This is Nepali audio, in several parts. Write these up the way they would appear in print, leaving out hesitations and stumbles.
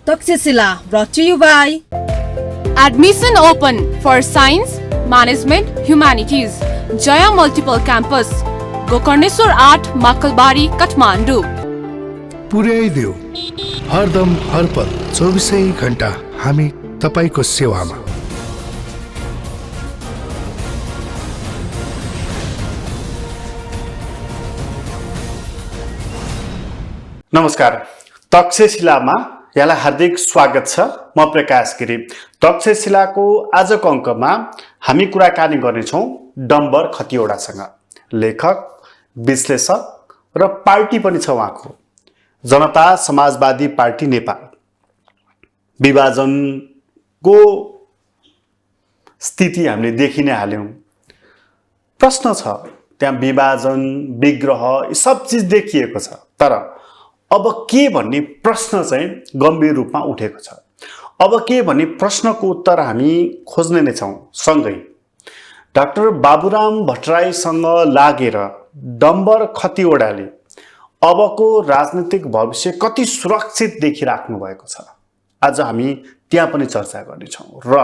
Taxila brought to you by Admission open for Science, Management, Humanities, Jaya Multiple Campus, Gokarneswar 8, Makalbari, Kathmandu. पुर्याइदेऊ हरदम हरपल 24 घण्टा हामी तपाईको सेवामा। नमस्कार, तक्षशिलामा यहाँलाई हार्दिक स्वागत छ। म प्रकाश गिरी। तक्षशिलाको आजको अङ्कमा हामी कुराकानी गर्नेछौँ डम्बर खतिवडासँग। लेखक, विश्लेषक र पार्टी पनि छ उहाँको, जनता समाजवादी पार्टी नेपाल। विभाजनको स्थिति हामीले देखि नै हाल्यौँ। प्रश्न छ, त्यहाँ विभाजन, विग्रह यी सब चिज देखिएको छ, तर अब के भन्ने प्रश्न चाहिँ गम्भीर रूपमा उठेको छ। अब के भन्ने प्रश्नको उत्तर हामी खोज्ने नै छौँ। सँगै डाक्टर बाबुराम भट्टराईसँग लागेर डम्बर खतिवडाले अबको राजनीतिक भविष्य कति सुरक्षित देखिराख्नु भएको छ, आज हामी त्यहाँ पनि चर्चा गर्नेछौँ। र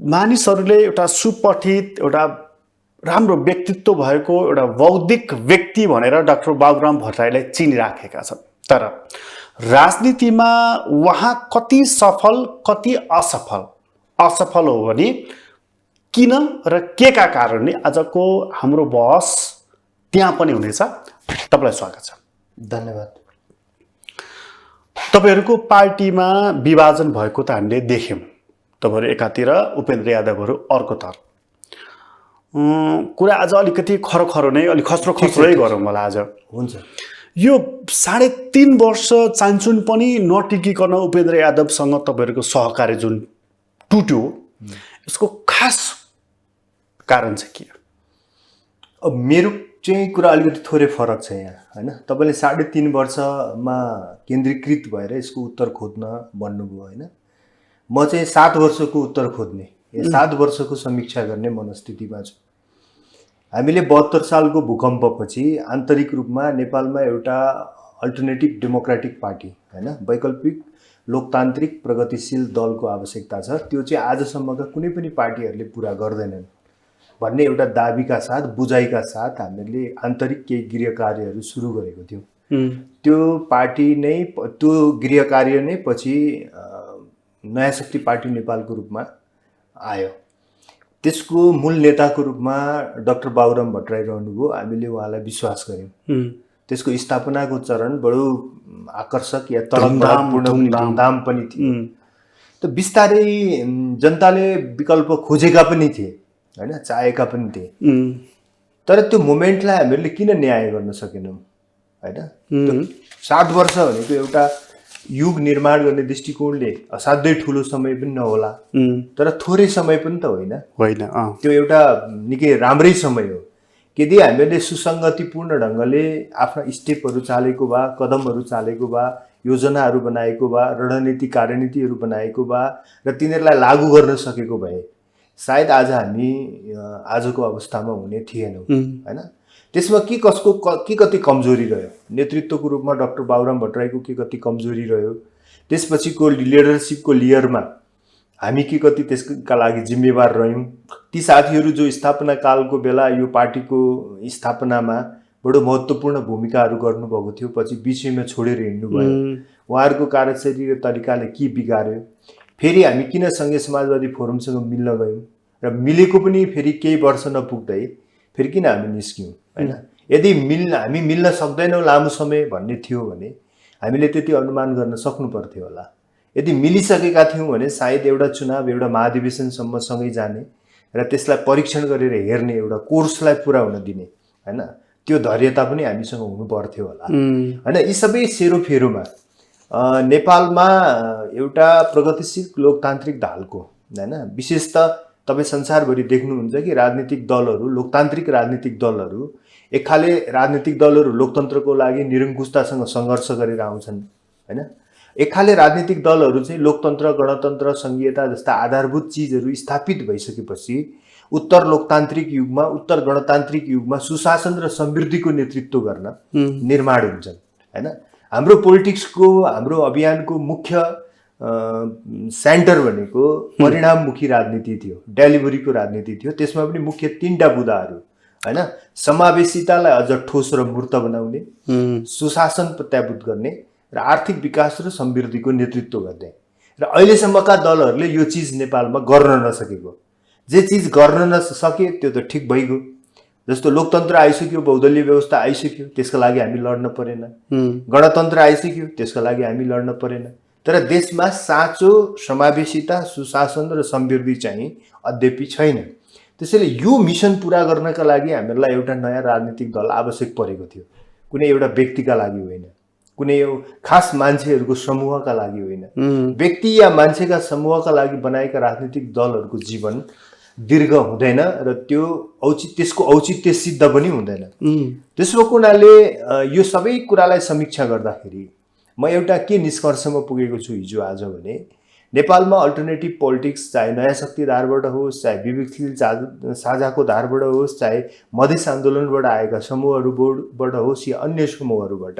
मानिसहरूले एउटा सुपठित, एउटा राम्रो व्यक्तित्व भएको एउटा बौद्धिक व्यक्ति भनेर डाक्टर बाबुराम भट्टराईलाई चिनिराखेका छन्, तर राजनीतिमा उहाँ कति सफल कति असफल हो भने किन र के का कारणले, आजको हाम्रो बहस त्यहाँ पनि हुनेछ। तपाईँलाई स्वागत छ। धन्यवाद। तपाईँहरूको पार्टीमा विभाजन भएको त हामीले देख्यौँ। तपाईँहरू एकातिर, उपेन्द्र यादवहरू अर्कोतर्फ। कुरा आज अलिकति खरो नै, अलिक खस्रो गरौँ होला आज। हुन्छ। यो 3.5 वर्ष चान्चुन पनि नटिकिकन उपेन्द्र यादवसँग तपाईँहरूको सहकार्य जुन टुट्यो, यसको खास कारण चाहिँ के हो? अब मेरो चाहिँ कुरा अलिकति थोरै फरक छ यहाँ, होइन? तपाईँले 3.5 वर्षमा केन्द्रीकृत भएर यसको उत्तर खोज्न भन्नुभयो, होइन? म चाहिँ 7 वर्षको उत्तर खोज्ने, 7 वर्षको समीक्षा गर्ने मनस्थितिमा छु। हामीले 72 सालको भूकम्पपछि आन्तरिक रूपमा नेपालमा एउटा अल्टरनेटिभ डेमोक्रेटिक पार्टी, होइन, वैकल्पिक लोकतान्त्रिक प्रगतिशील दलको आवश्यकता छ। त्यो चाहिँ आजसम्मका कुनै पनि पार्टीहरूले पुरा गर्दैनन् भन्ने एउटा दाबीका साथ, बुझाइका साथ हामीले आन्तरिक केही गृह कार्यहरू सुरु गरेको थियौँ। त्यो पार्टी नै, त्यो गृह कार्य नै पछि नयाँ शक्ति पार्टी नेपालको रूपमा आयो। त्यसको मूल नेताको रूपमा डाक्टर बाबुराम भट्टराई रहनुभयो। हामीले उहाँलाई विश्वास गऱ्यौँ। त्यसको स्थापनाको चरण बडो आकर्षक या तडकभडकपूर्ण, धुमधाम पनि थियो। त बिस्तारै जनताले विकल्प खोजेका पनि थिए, होइन, चाहेका पनि थिए। तर त्यो मोमेन्टलाई हामीले किन न्याय गर्न सकेनौँ, होइन? 7 वर्ष भनेको एउटा युग निर्माण गर्ने दृष्टिकोणले असाध्यै ठुलो समय पनि नहोला, तर थोरै समय पनि त होइन। त्यो एउटा निकै राम्रै समय हो। यदि हामीले सुसङ्गतिपूर्ण ढङ्गले आफ्ना स्टेपहरू चालेको भए, कदमहरू चालेको भए, योजनाहरू बनाएको भए, रणनीति कार्यनीतिहरू बनाएको भए र तिनीहरूलाई लागू गर्न सकेको भए सायद आज हामी आजको अवस्थामा हुने थिएनौँ, होइन? त्यसमा के कति कमजोरी रह्यो, नेतृत्वको रूपमा डाक्टर बाबुराम भट्टराईको के कति कमजोरी रह्यो, त्यसपछिको लिडरसिपको लेयरमा हामी के कति त्यसका लागि जिम्मेवार रह्यौँ। ती साथीहरू जो स्थापना कालको बेला यो पार्टीको स्थापनामा बडो महत्त्वपूर्ण भूमिकाहरू गर्नुभएको थियो, पछि बिचैमा छोडेर हिँड्नुभयो। उहाँहरूको कार्यशैली र तरिकाले के बिगार्यो? फेरि हामी किन सङ्घीय समाजवादी फोरमसँग मिल्न गयौँ र मिलेको पनि फेरि केही वर्ष नपुग्दै फेरि किन हामी निस्क्यौँ, होइन? यदि हामी मिल्न सक्दैनौँ लामो समय भन्ने थियो भने हामीले त्यति अनुमान गर्न सक्नु पर्थ्यो होला। यदि मिलिसकेका थियौँ भने सायद एउटा चुनाव, एउटा महाधिवेशनसम्म सँगै जाने र त्यसलाई परीक्षण गरेर हेर्ने, एउटा कोर्सलाई पुरा हुन दिने, होइन, त्यो धैर्यता पनि हामीसँग हुनु पर्थ्यो होला, होइन? यी सबै सेरोफेरोमा नेपालमा एउटा प्रगतिशील लोकतान्त्रिक ढालको, होइन, विशेष त तपाईँ संसारभरि देख्नुहुन्छ कि राजनीतिक दलहरू, लोकतान्त्रिक राजनीतिक दलहरू एक खाले राजनीतिक दलहरू लोकतन्त्रको लागि निरङ्कुशतासँग सङ्घर्ष गरेर आउँछन्, होइन? एक खाले राजनीतिक दलहरू चाहिँ लोकतन्त्र, गणतन्त्र, सङ्घीयता जस्ता आधारभूत चिजहरू स्थापित भइसकेपछि उत्तर लोकतान्त्रिक युगमा, उत्तर गणतान्त्रिक युगमा सुशासन र समृद्धिको नेतृत्व गर्न निर्माण हुन्छन्, होइन? हाम्रो पोलिटिक्सको हाम्रो अभियानको मुख्य सेन्टर भनेको परिणाममुखी राजनीति थियो, डेलिभरीको राजनीति थियो। त्यसमा पनि मुख्य 3टा बुदाहरू हैन, समावेशितालाई अझ ठोस र मूर्त बनाउने, सुशासन प्रत्याभूत गर्ने र आर्थिक विकास र समृद्धिको नेतृत्व गर्ने। र अहिलेसम्मका दलहरूले यो चिज नेपालमा गर्न नसकेको, जे चिज गर्न नसके त्यो त ठिक भइगयो। जस्तो लोकतन्त्र आइसक्यो, बहुदलीय व्यवस्था आइसक्यो, त्यसका लागि हामी लड्न परेन। गणतन्त्र आइसक्यो, त्यसका लागि हामी लड्न परेन। तर देशमा साँचो समावेशिता, सुशासन र समृद्धि चाहिँ अद्यपि छैन। त्यसैले यो मिसन पुरा गर्नका लागि हामीहरूलाई एउटा नयाँ राजनीतिक दल आवश्यक परेको थियो। कुनै एउटा व्यक्तिका लागि होइन, कुनै खास मान्छेहरूको समूहका लागि होइन। व्यक्ति या मान्छेका समूहका लागि बनाएका राजनीतिक दलहरूको जीवन दीर्घ हुँदैन र त्यसको औचित्य सिद्ध पनि हुँदैन। त्यसो भएको हुनाले यो सबै कुरालाई समीक्षा गर्दाखेरि म एउटा के निष्कर्षमा पुगेको छु हिजो आज भने, नेपालमा अल्टरनेटिभ पोलिटिक्स चाहे नयाँ शक्ति धारबाट होस्, चाहे विवेकशील साझाको धारबाट होस्, चाहे मधेस आन्दोलनबाट आएका समूहहरूबाट होस् या अन्य समूहहरूबाट,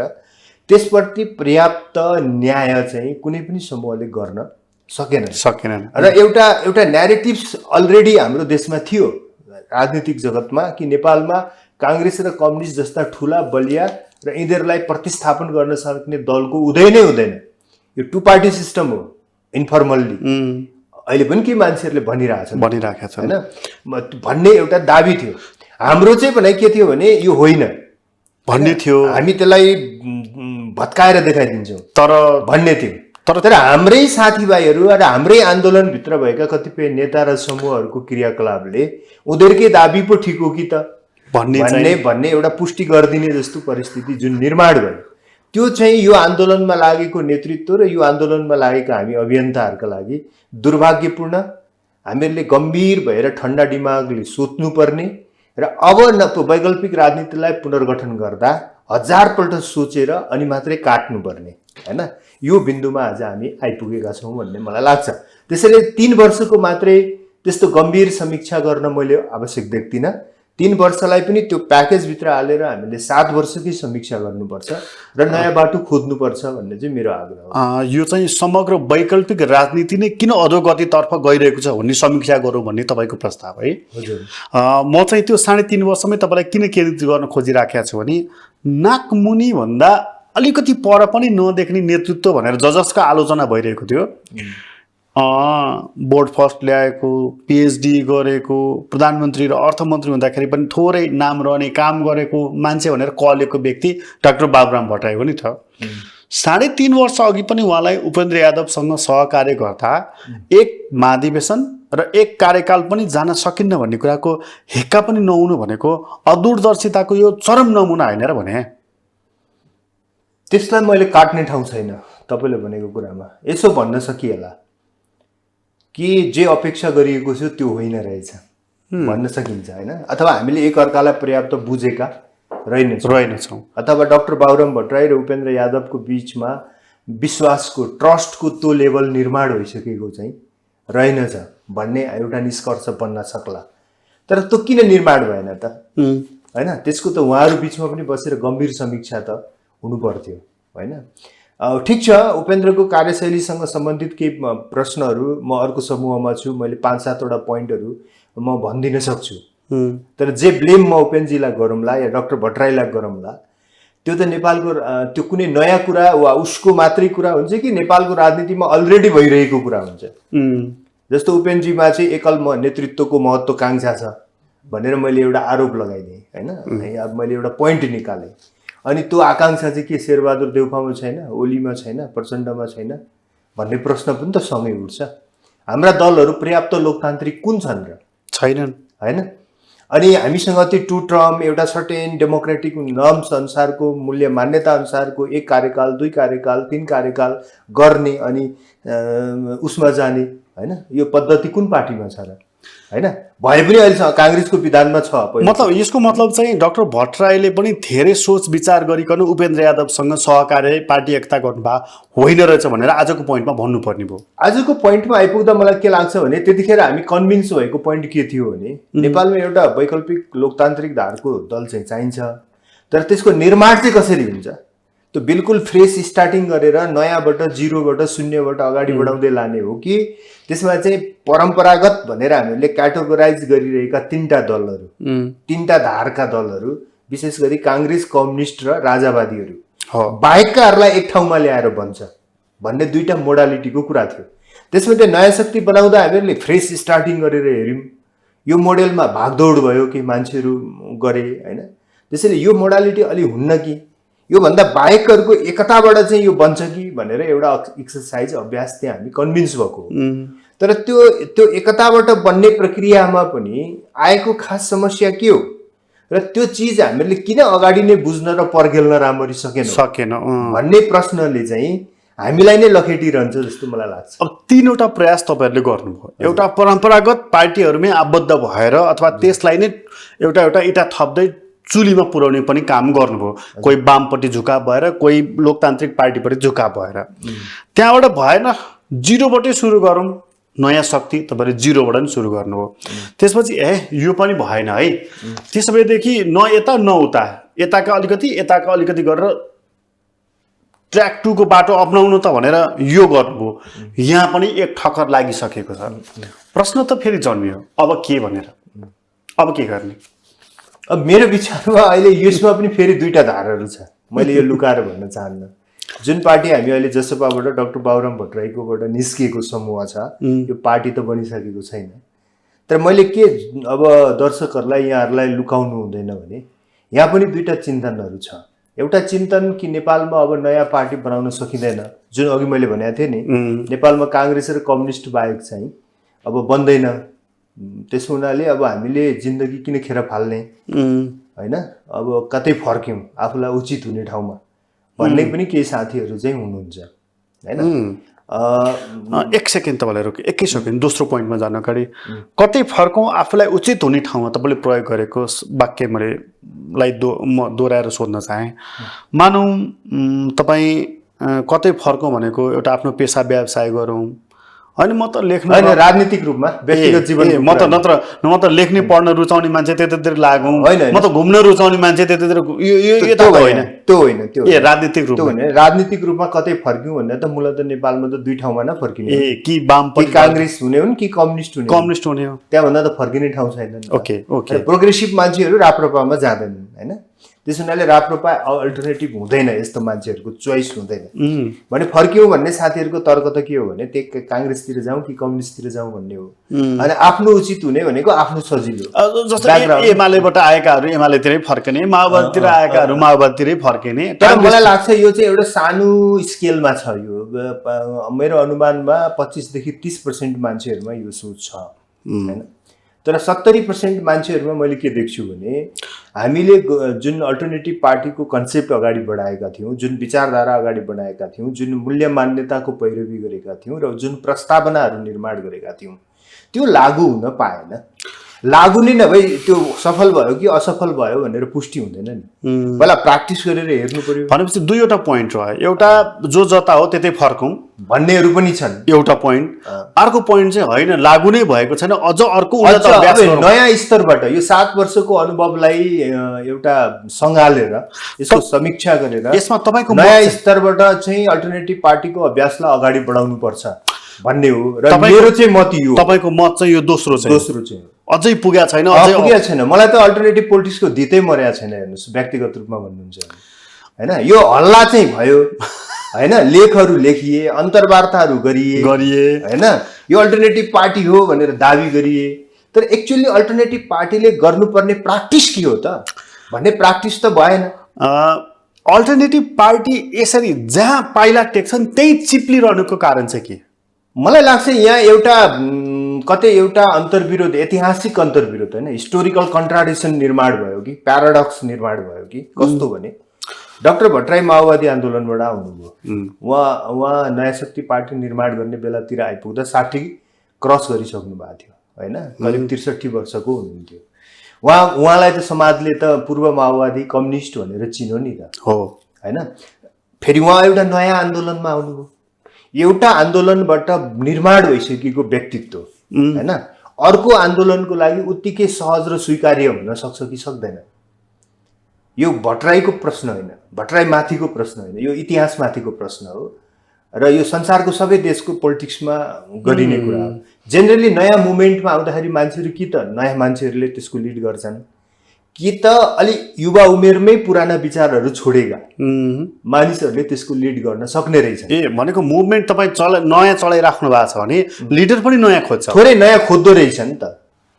त्यसप्रति पर्याप्त न्याय चाहिँ कुनै पनि समूहले गर्न सकेनन्। र एउटा न्यारेटिभ्स अलरेडी हाम्रो देशमा थियो राजनीतिक जगतमा कि नेपालमा काङ्ग्रेस र कम्युनिस्ट जस्ता ठुला बलिया र यिनीहरूलाई प्रतिस्थापन गर्न सक्ने दलको उदय नै हुँदैन। यो 2 पार्टी सिस्टम हो इन्फर्मल्ली। अहिले पनि के मान्छेहरूले भनिरहेका छन् हैन भन्ने एउटा दाबी थियो। हाम्रो चाहिँ भनाइ के थियो भने यो होइन भन्ने थियो, हामी त्यसलाई भत्काएर देखाइदिन्छौँ तर भन्ने थियो। तर हाम्रै साथीभाइहरू र हाम्रै आन्दोलनभित्र भएका कतिपय नेता र समूहहरूको क्रियाकलापले उनीहरूकै दाबी पो ठिक हो कि त भन्ने एउटा पुष्टि गरिदिने जस्तो परिस्थिति जुन निर्माण भयो, त्यो चाहिँ यो आन्दोलनमा लागेको नेतृत्व र यो आन्दोलनमा लागेका हामी अभियन्ताहरूका लागि दुर्भाग्यपूर्ण। हामीहरूले गम्भीर भएर ठन्डा दिमागले सोच्नुपर्ने र अब वैकल्पिक राजनीतिलाई पुनर्गठन गर्दा 1000 पल्ट सोचेर अनि मात्रै काट्नुपर्ने हैन, यो बिन्दुमा आज हामी आइपुगेका छौँ भन्ने मलाई लाग्छ। त्यसैले 3 वर्षको मात्रै त्यस्तो गम्भीर समीक्षा गर्न मैले आवश्यक देख्दिनँ। 3 वर्षलाई पनि त्यो प्याकेजभित्र हालेर हामीले 7 वर्षकै समीक्षा गर्नुपर्छ र नयाँ बाटो खोज्नुपर्छ भन्ने चाहिँ मेरो आग्रह हो। यो चाहिँ समग्र वैकल्पिक राजनीति नै किन अधोगतितर्फ गइरहेको छ भन्ने समीक्षा गरौँ भन्ने तपाईँको प्रस्ताव है। हजुर, म चाहिँ त्यो 3.5 वर्षमै तपाईँलाई किन केन्द्रित गर्न खोजिराखेको छु भने, नाकमुनि भन्दा अलिकति पर पनि नदेख्ने नेतृत्व भनेर जसका आलोचना भइरहेको थियो, बोर्ड फर्स्ट ल्याएको, पिएचडी गरेको, प्रधानमन्त्री र अर्थमन्त्री हुँदाखेरि पनि थोरै नाम रहने काम गरेको मान्छे भनेर कहलेको व्यक्ति डाक्टर बाबुराम भट्टराई पनि थियो। 3.5 वर्ष अघि पनि उहाँलाई उपेन्द्र यादवसँग सहकार्य गर्दा एक महाधिवेशन र एक कार्यकाल पनि जान सकिन्न भन्ने कुराको हेक्का पनि नहुनु भनेको अदूरदर्शिताको यो चरम नमुना होइन र भने। त्यसलाई मैले काट्ने ठाउँ छैन तपाईँले भनेको कुरामा। यसो भन्न सकिएला कि जे अपेक्षा गरिएको छ त्यो होइन रहेछ भन्न सकिन्छ हैन, अथवा हामीले एक अर्कालाई पर्याप्त बुझेका रहेनछौँ, अथवा डाक्टर बाबुराम भट्टराई र उपेन्द्र यादवको बीचमा विश्वासको, ट्रस्टको त्यो लेभल निर्माण भइसकेको चाहिँ रहेनछ भन्ने एउटा निष्कर्ष बन्न सक्ला। तर त्यो किन निर्माण भएन त हैन, त्यसको त उहाँहरू बीचमा पनि बसेर गम्भीर समीक्षा त हुनु पर्थ्यो हैन। ठिक छ, उपेन्द्रको कार्यशैलीसँग सम्बन्धित केही प्रश्नहरू म अर्को समूहमा छु, मैले 5-7 वटा पोइन्टहरू म भनिदिन सक्छु। तर जे ब्लेम म उपेन्द्रजीलाई गरौँला या डाक्टर भट्टराईलाई गरौँला, त्यो त नेपालको त्यो कुनै नयाँ कुरा वा उसको मात्रै कुरा हुन्छ कि नेपालको राजनीतिमा अलरेडी भइरहेको कुरा हुन्छ। जस्तो उपेन्द्रजीमा चाहिँ एकल नेतृत्वको महत्त्वकांक्षा छ भनेर मैले एउटा आरोप लगाइदिएँ हैन, अब मैले एउटा पोइन्ट निकालेँ। अनि त्यो आकांक्षा चाहिँ के शेरबहादुर देउपामा छैन, ओलीमा छैन, प्रचण्डमा छैन भन्ने प्रश्न पनि त सँगै उठ्छ। हाम्रा दलहरू पर्याप्त लोकतान्त्रिक कुन छन् र? छैनन् हैन। अनि हामीसँग त्यो 2 टर्म एउटा सर्टेन डेमोक्रेटिक नर्म्स अनुसारको, मूल्य मान्यता अनुसारको 1 कार्यकाल, 2 कार्यकाल, 3 कार्यकाल गर्ने अनि उसमा जाने हैन, यो पद्धति कुन पार्टीमा छ र हैन? भए पनि अहिले काङ्ग्रेसको विधानमा छ। मतलब यसको मतलब चाहिँ डाक्टर भट्टराईले पनि धेरै सोच विचार गरिकन उपेन्द्र यादवसँग सहकार्य, पार्टी एकता गर्नुभयो होइन रहेछ भनेर आजको पोइन्टमा भन्नुपर्ने भयो। आजको पोइन्टमा आइपुग्दा मलाई के लाग्छ भने, त्यतिखेर हामी कन्भिन्स भएको पोइन्ट के थियो भने, नेपालमा एउटा वैकल्पिक लोकतान्त्रिक धारको दल चाहिँ चाहिन्छ, तर त्यसको निर्माण चाहिँ कसरी हुन्छ, त्यो बिल्कुल फ्रेस स्टार्टिङ गरेर नयाँबाट जिरोबाट शून्यबाट अगाडि बढाउँदै लाने हो कि त्यसमा चाहिँ परम्परागत भनेर हामीले क्याटेगोराइज गरिरहेका तीनटा दलहरू, तीनटा धारका दलहरू, विशेष गरी काङ्ग्रेस, कम्युनिस्ट र राजावादीहरू बाहेककाहरूलाई एक ठाउँमा ल्याएर बन्छ भन्ने दुईटा मोडालिटीको कुरा थियो। त्यसमध्ये नयाँ शक्ति बनाउँदा हामीहरूले फ्रेस स्टार्टिङ गरेर हेऱ्यौँ, यो मोडेलमा भागदौड भयो कि मान्छेहरू गरे होइन। त्यसैले यो मोडालिटी अलि हुन्न कि योभन्दा बाहेकहरूको एकताबाट चाहिँ यो बन्छ कि भनेर एउटा एक्सर्साइज अभ्यास चाहिँ हामी कन्भिन्स भएको हो। तर त्यो एकताबाट बन्ने प्रक्रियामा पनि आएको खास समस्या के हो र त्यो चिज हामीले किन अगाडि नै बुझ्न र पर्खेल्न राम्ररी सकेन भन्ने प्रश्नले चाहिँ हामीलाई नै लखेटिरहन्छ जस्तो मलाई लाग्छ। अब तीनवटा प्रयास तपाईँहरूले गर्नुभयो, एउटा परम्परागत पार्टीहरूमै आबद्ध भएर अथवा त्यसलाई नै एउटा एउटा इँटा थप्दै चुलीमा पुर्याउने पनि काम गर्नुभयो। कोही वामपट्टि झुकाव भएर, कोही लोकतान्त्रिक पार्टीपट्टि झुकाव भएर, त्यहाँबाट भएन जिरोबाटै सुरु गरौँ, नयाँ शक्ति तपाईँले जिरोबाट पनि सुरु गर्नुभयो। त्यसपछि यो पनि भएन है, त्यसो भएदेखि न यता न उता, यताका अलिकति गरेर ट्र्याक 2 को बाटो अप्नाउनु त भनेर यो गर्नुभयो। यहाँ पनि एक ठक्कर लागिसकेको छ। प्रश्न त फेरि जन्मियो, अब के भनेर, अब के गर्ने? अब मेरो विचारमा अहिले यसमा पनि फेरि दुईटा धारहरू छ। मैले यो लुकाएर भन्न चाहन्न। जुन पार्टी हामी अहिले जसपाबाट डाक्टर बाबुराम भट्टराईकोबाट निस्किएको समूह छ, यो पार्टी त बनिसकेको छैन। तर मैले के अब दर्शकहरूलाई यहाँहरूलाई लुकाउनु हुँदैन भने यहाँ पनि दुईटा चिन्तनहरू छ। एउटा चिन्तन कि नेपालमा अब नयाँ पार्टी बनाउन सकिँदैन, जुन अघि मैले भनेको थिएँ नि, नेपालमा काङ्ग्रेस र कम्युनिस्ट बाहेक चाहिँ अब बन्दैन। त्यसो हुनाले अब हामीले जिन्दगी किन खेर फाल्ने होइन, अब कतै फर्क्यौँ आफूलाई उचित हुने ठाउँमा भन्ने पनि केही साथीहरू चाहिँ हुनुहुन्छ होइन। एक सेकेन्ड तपाईँलाई रोक्यो, एकै सेकेन्ड दोस्रो पोइन्टमा जान अगाडि कतै फर्कौँ आफूलाई उचित हुने ठाउँमा तपाईँले प्रयोग गरेको वाक्य मैले दोहोऱ्याएर सोध्न चाहेँ। मानौँ तपाईँ कतै फर्कौँ भनेको एउटा आफ्नो पेसा व्यवसाय गरौँ होइन, म त लेख्न होइन राजनीतिक रूपमा व्यक्तिगत जीवन, म त लेख्ने पढ्न रुचाउने मान्छे त्यतातिर लागौँ, म त घुम्न रुचाउने मान्छे त्यतातिर, यो राजनीतिक रूपमा राजनीतिक रूपमा कतै फर्क्यौँ भन्दा त मूलत नेपालमा त दुई ठाउँमा न फर्किने, कि वामपट्टि काङ्ग्रेस हुने हुन् कि कम्युनिस्ट हुने हो, त्यहाँभन्दा त फर्किने ठाउँ छैन। ओके प्रोग्रेसिभ मान्छेहरू राप्रपामा जाँदैनन् होइन। त्यस हुनाले राप्रपा अल्टरनेटिभ हुँदैन, यस्तो मान्छेहरूको चोइस हुँदैन भने फर्क्यौँ भन्ने साथीहरूको तर्क त के हो भने त्यही काङ्ग्रेसतिर जाउँ कि कम्युनिस्टतिर जाउँ भन्ने हो। अनि आफ्नो उचित हुने भनेको आफ्नो सजिलो, जस्तो एमालेबाट आएकाहरू एमालेतिरै फर्किने, माओवादीतिर आएकाहरू माओवादीतिरै फर्किने। तर मलाई लाग्छ यो चाहिँ एउटा सानो स्केलमा छ। यो मेरो अनुमानमा 25 देखि 30% मान्छेहरूमा यो सोच छ होइन। तर 70% मान्छेहरूमा मैले के देख्छु भने हामीले जुन अल्टरनेटिभ पार्टीको कन्सेप्ट अगाडि बढाएका थियौँ, जुन विचारधारा अगाडि बढाएका थियौँ, जुन मूल्य मान्यताको पैरवी गरेका थियौँ र जुन प्रस्तावनाहरू निर्माण गरेका थियौँ, त्यो लागू हुन पाएन। लागू नै नभई त्यो सफल भयो कि असफल भयो भनेर पुष्टि हुँदैन नि, पहिला प्र्याक्टिस गरेर हेर्नु पर्यो। भनेपछि दुईवटा पोइन्ट रह्यो, एउटा जो जता हो त्यतै फर्कौँ भन्नेहरू पनि छन् एउटा पोइन्ट, अर्को पोइन्ट चाहिँ होइन लागू नै भएको छैन, अझ अर्को नयाँ स्तरबाट यो 7 वर्षको अनुभवलाई एउटा सँगालेर यसको समीक्षा गरेर यसमा तपाईँको नयाँ स्तरबाट चाहिँ अल्टरनेटिभ पार्टीको अभ्यासलाई अगाडि बढाउनु पर्छ भन्ने हो। र मेरो चाहिँ मत यो, तपाईँको मत चाहिँ यो दोस्रो चाहिँ अझै पुगेको छैन, पुगेको छैन। मलाई त अल्टरनेटिभ पोलिटिक्सको दितै मर्या छैन। हेर्नुहोस्, व्यक्तिगत रूपमा भन्नुहुन्छ होइन, यो हल्ला चाहिँ भयो होइन, लेखहरू लेखिए, अन्तर्वार्ताहरू गरिए होइन, यो अल्टरनेटिभ पार्टी हो भनेर दाबी गरिए। तर एक्चुअली अल्टरनेटिभ पार्टीले गर्नुपर्ने प्र्याक्टिस के हो त भन्ने प्र्याक्टिस त भएन। अल्टरनेटिभ पार्टी यसरी जहाँ पाइला टेक्छन् त्यही चिप्लिरहनुको कारण चाहिँ के? मलाई लाग्छ यहाँ एउटा कतै एउटा अन्तर्विरोध, ऐतिहासिक अन्तर्विरोध होइन, हिस्टोरिकल कन्ट्राडिक्सन निर्माण भयो कि प्याराडक्स निर्माण भयो कि कस्तो भने डाक्टर भट्टराई माओवादी आन्दोलनबाट आउनुभयो, उहाँ नयाँ शक्ति पार्टी निर्माण गर्ने बेलातिर आइपुग्दा 60 क्रस गरिसक्नु भएको थियो होइन, करिब 63 वर्षको हुनुहुन्थ्यो। उहाँलाई त समाजले त पूर्व माओवादी कम्युनिस्ट भनेर चिन्यो नि त हो होइन। फेरि उहाँ एउटा नयाँ आन्दोलनमा आउनुभयो, एउटा आन्दोलनबाट निर्माण भइसकेको व्यक्तित्व होइन अर्को आन्दोलनको लागि उत्तिकै सहज र स्वीकार्य हुन सक्छ कि सक्दैन? यो भट्टराईको प्रश्न होइन, भट्टराई माथिको प्रश्न होइन, यो इतिहास माथिको प्रश्न हो र यो संसारको सबै देशको पोलिटिक्समा गरिने कुरा हो। जेनरली नयाँ मुभमेन्टमा आउँदाखेरि मान्छेहरू कि त नयाँ मान्छेहरूले त्यसको लिड गर्छन् कि त अलिक युवा उमेरमै पुराना विचारहरू छोडेका मानिसहरूले त्यसको लिड गर्न सक्ने रहेछन्। ए भनेको मुभमेन्ट तपाईँ नयाँ चलाइराख्नु भएको छ भने लिडर पनि नयाँ खोज्छ, थोरै नयाँ खोज्दो रहेछ नि त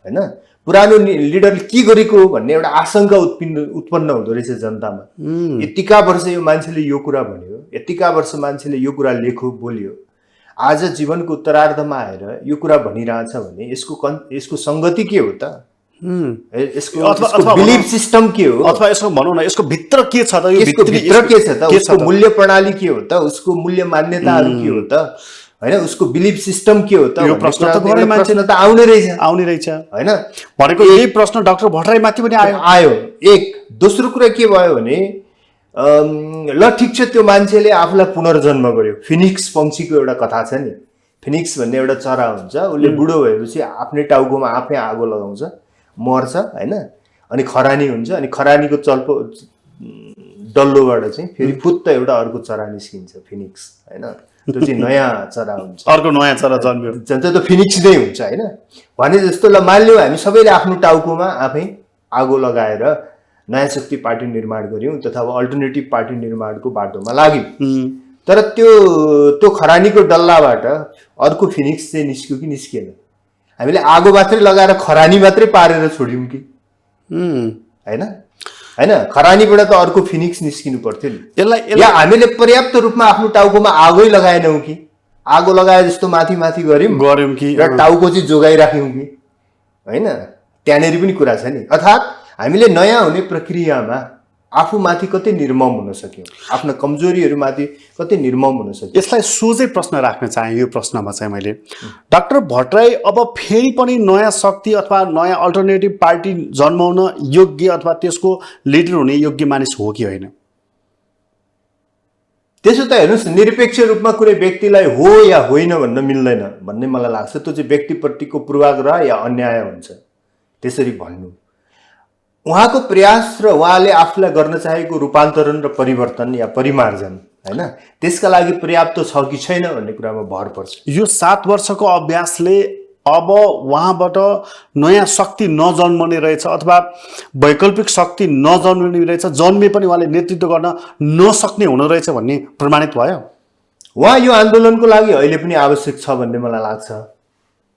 होइन। पुरानो लिडरले के गरेको हो भन्ने एउटा आशंका उत्पन्न हुँदो रहेछ जनतामा। यतिका वर्ष यो मान्छेले यो कुरा भन्यो, यतिका वर्ष मान्छेले यो कुरा लेख्यो बोल्यो, आज जीवनको उत्तरार्धमा आएर यो कुरा भनिरहेछ भने यसको सङ्गति के हो त? यसको बिलिफ सिस्टम के हो? अथवा यसको भनौँ न यसको भित्र के छ त? यसको भित्र के छ त? उसको मूल्य प्रणाली के हो त? उसको मूल्य मान्यताहरू के हो त? होइन, उसको बिलिफ सिस्टम के हो त? यो प्रश्न त आउने रहेछ होइन। भनेको यही प्रश्न डाक्टर भट्टराई माथि पनि आयो। एक दोस्रो कुरा के भयो भने ल ठिक छ, त्यो मान्छेले आफूलाई पुनर्जन्म गर्यो। फिनिक्स पक्षीको एउटा कथा छ नि, फिनिक्स भन्ने एउटा चरा हुन्छ, उसले बुढो भएपछि आफ्नै टाउकोमा आफै आगो लगाउँछ, मर्छ होइन। अनि खरानी हुन्छ, अनि खरानीको चल्पो डल्लोबाट चाहिँ फेरि फुत्त एउटा अर्को चरा निस्किन्छ, फिनिक्स होइन। त्यो चाहिँ नयाँ चरा हुन्छ, अर्को नयाँ चरा जन्मियो, त्यो फिनिक्स नै हुन्छ होइन। भने जस्तो ल मान्यौँ हामी सबैले आफ्नो टाउकोमा आफै आगो लगाएर नयाँ शक्ति पार्टी निर्माण गऱ्यौँ तथा अल्टरनेटिभ पार्टी निर्माणको बाटोमा लाग्यौँ। तर त्यो खरानीको डल्लाबाट अर्को फिनिक्स चाहिँ निस्क्यो कि निस्किएन? हामीले आगो मात्रै लगाएर खरानी मात्रै पारेर छोड्यौँ कि होइन? होइन, खरानीबाट त अर्को फिनिक्स निस्किनु पर्थ्यो नि। या हामीले पर्याप्त रूपमा आफ्नो टाउकोमा आगै लगाएनौँ कि? आगो लगाए जस्तो माथि माथि गऱ्यौँ कि र टाउको चाहिँ जोगाइराख्यौँ कि होइन? त्यहाँनिर पनि कुरा छ नि। अर्थात् हामीले नयाँ हुने प्रक्रियामा आफूमाथि कति निर्मम हुन सक्यौँ, आफ्ना कमजोरीहरूमाथि कति निर्मम हुन सक्यौँ। यसलाई सोझै प्रश्न राख्न चाहेँ। यो प्रश्नमा चाहिँ मैले डाक्टर भट्टराई अब फेरि पनि नयाँ शक्ति अथवा नयाँ अल्टरनेटिभ पार्टी जन्माउन योग्य अथवा त्यसको लिडर हुने योग्य मानिस हो कि होइन? त्यसो त हेर्नुहोस्, निरपेक्ष रूपमा कुनै व्यक्तिलाई हो या होइन भन्न मिल्दैन भन्ने मलाई लाग्छ। त्यो चाहिँ व्यक्तिप्रतिको पूर्वाग्रह या अन्याय हुन्छ त्यसरी भन्नु। उहाँको प्रयास र उहाँले आफूलाई गर्न चाहेको रूपान्तरण र परिवर्तन या परिमार्जन होइन, त्यसका लागि पर्याप्त छ कि छैन भन्ने कुरामा भर पर्छ। यो 7 वर्षको अभ्यासले अब उहाँबाट नयाँ शक्ति नजन्मने रहेछ अथवा वैकल्पिक शक्ति नजन्मने रहेछ, जन्मे पनि उहाँले नेतृत्व गर्न नसक्ने हुन रहेछ भन्ने प्रमाणित भयो। उहाँ यो आन्दोलनको लागि अहिले पनि आवश्यक छ भन्ने मलाई लाग्छ,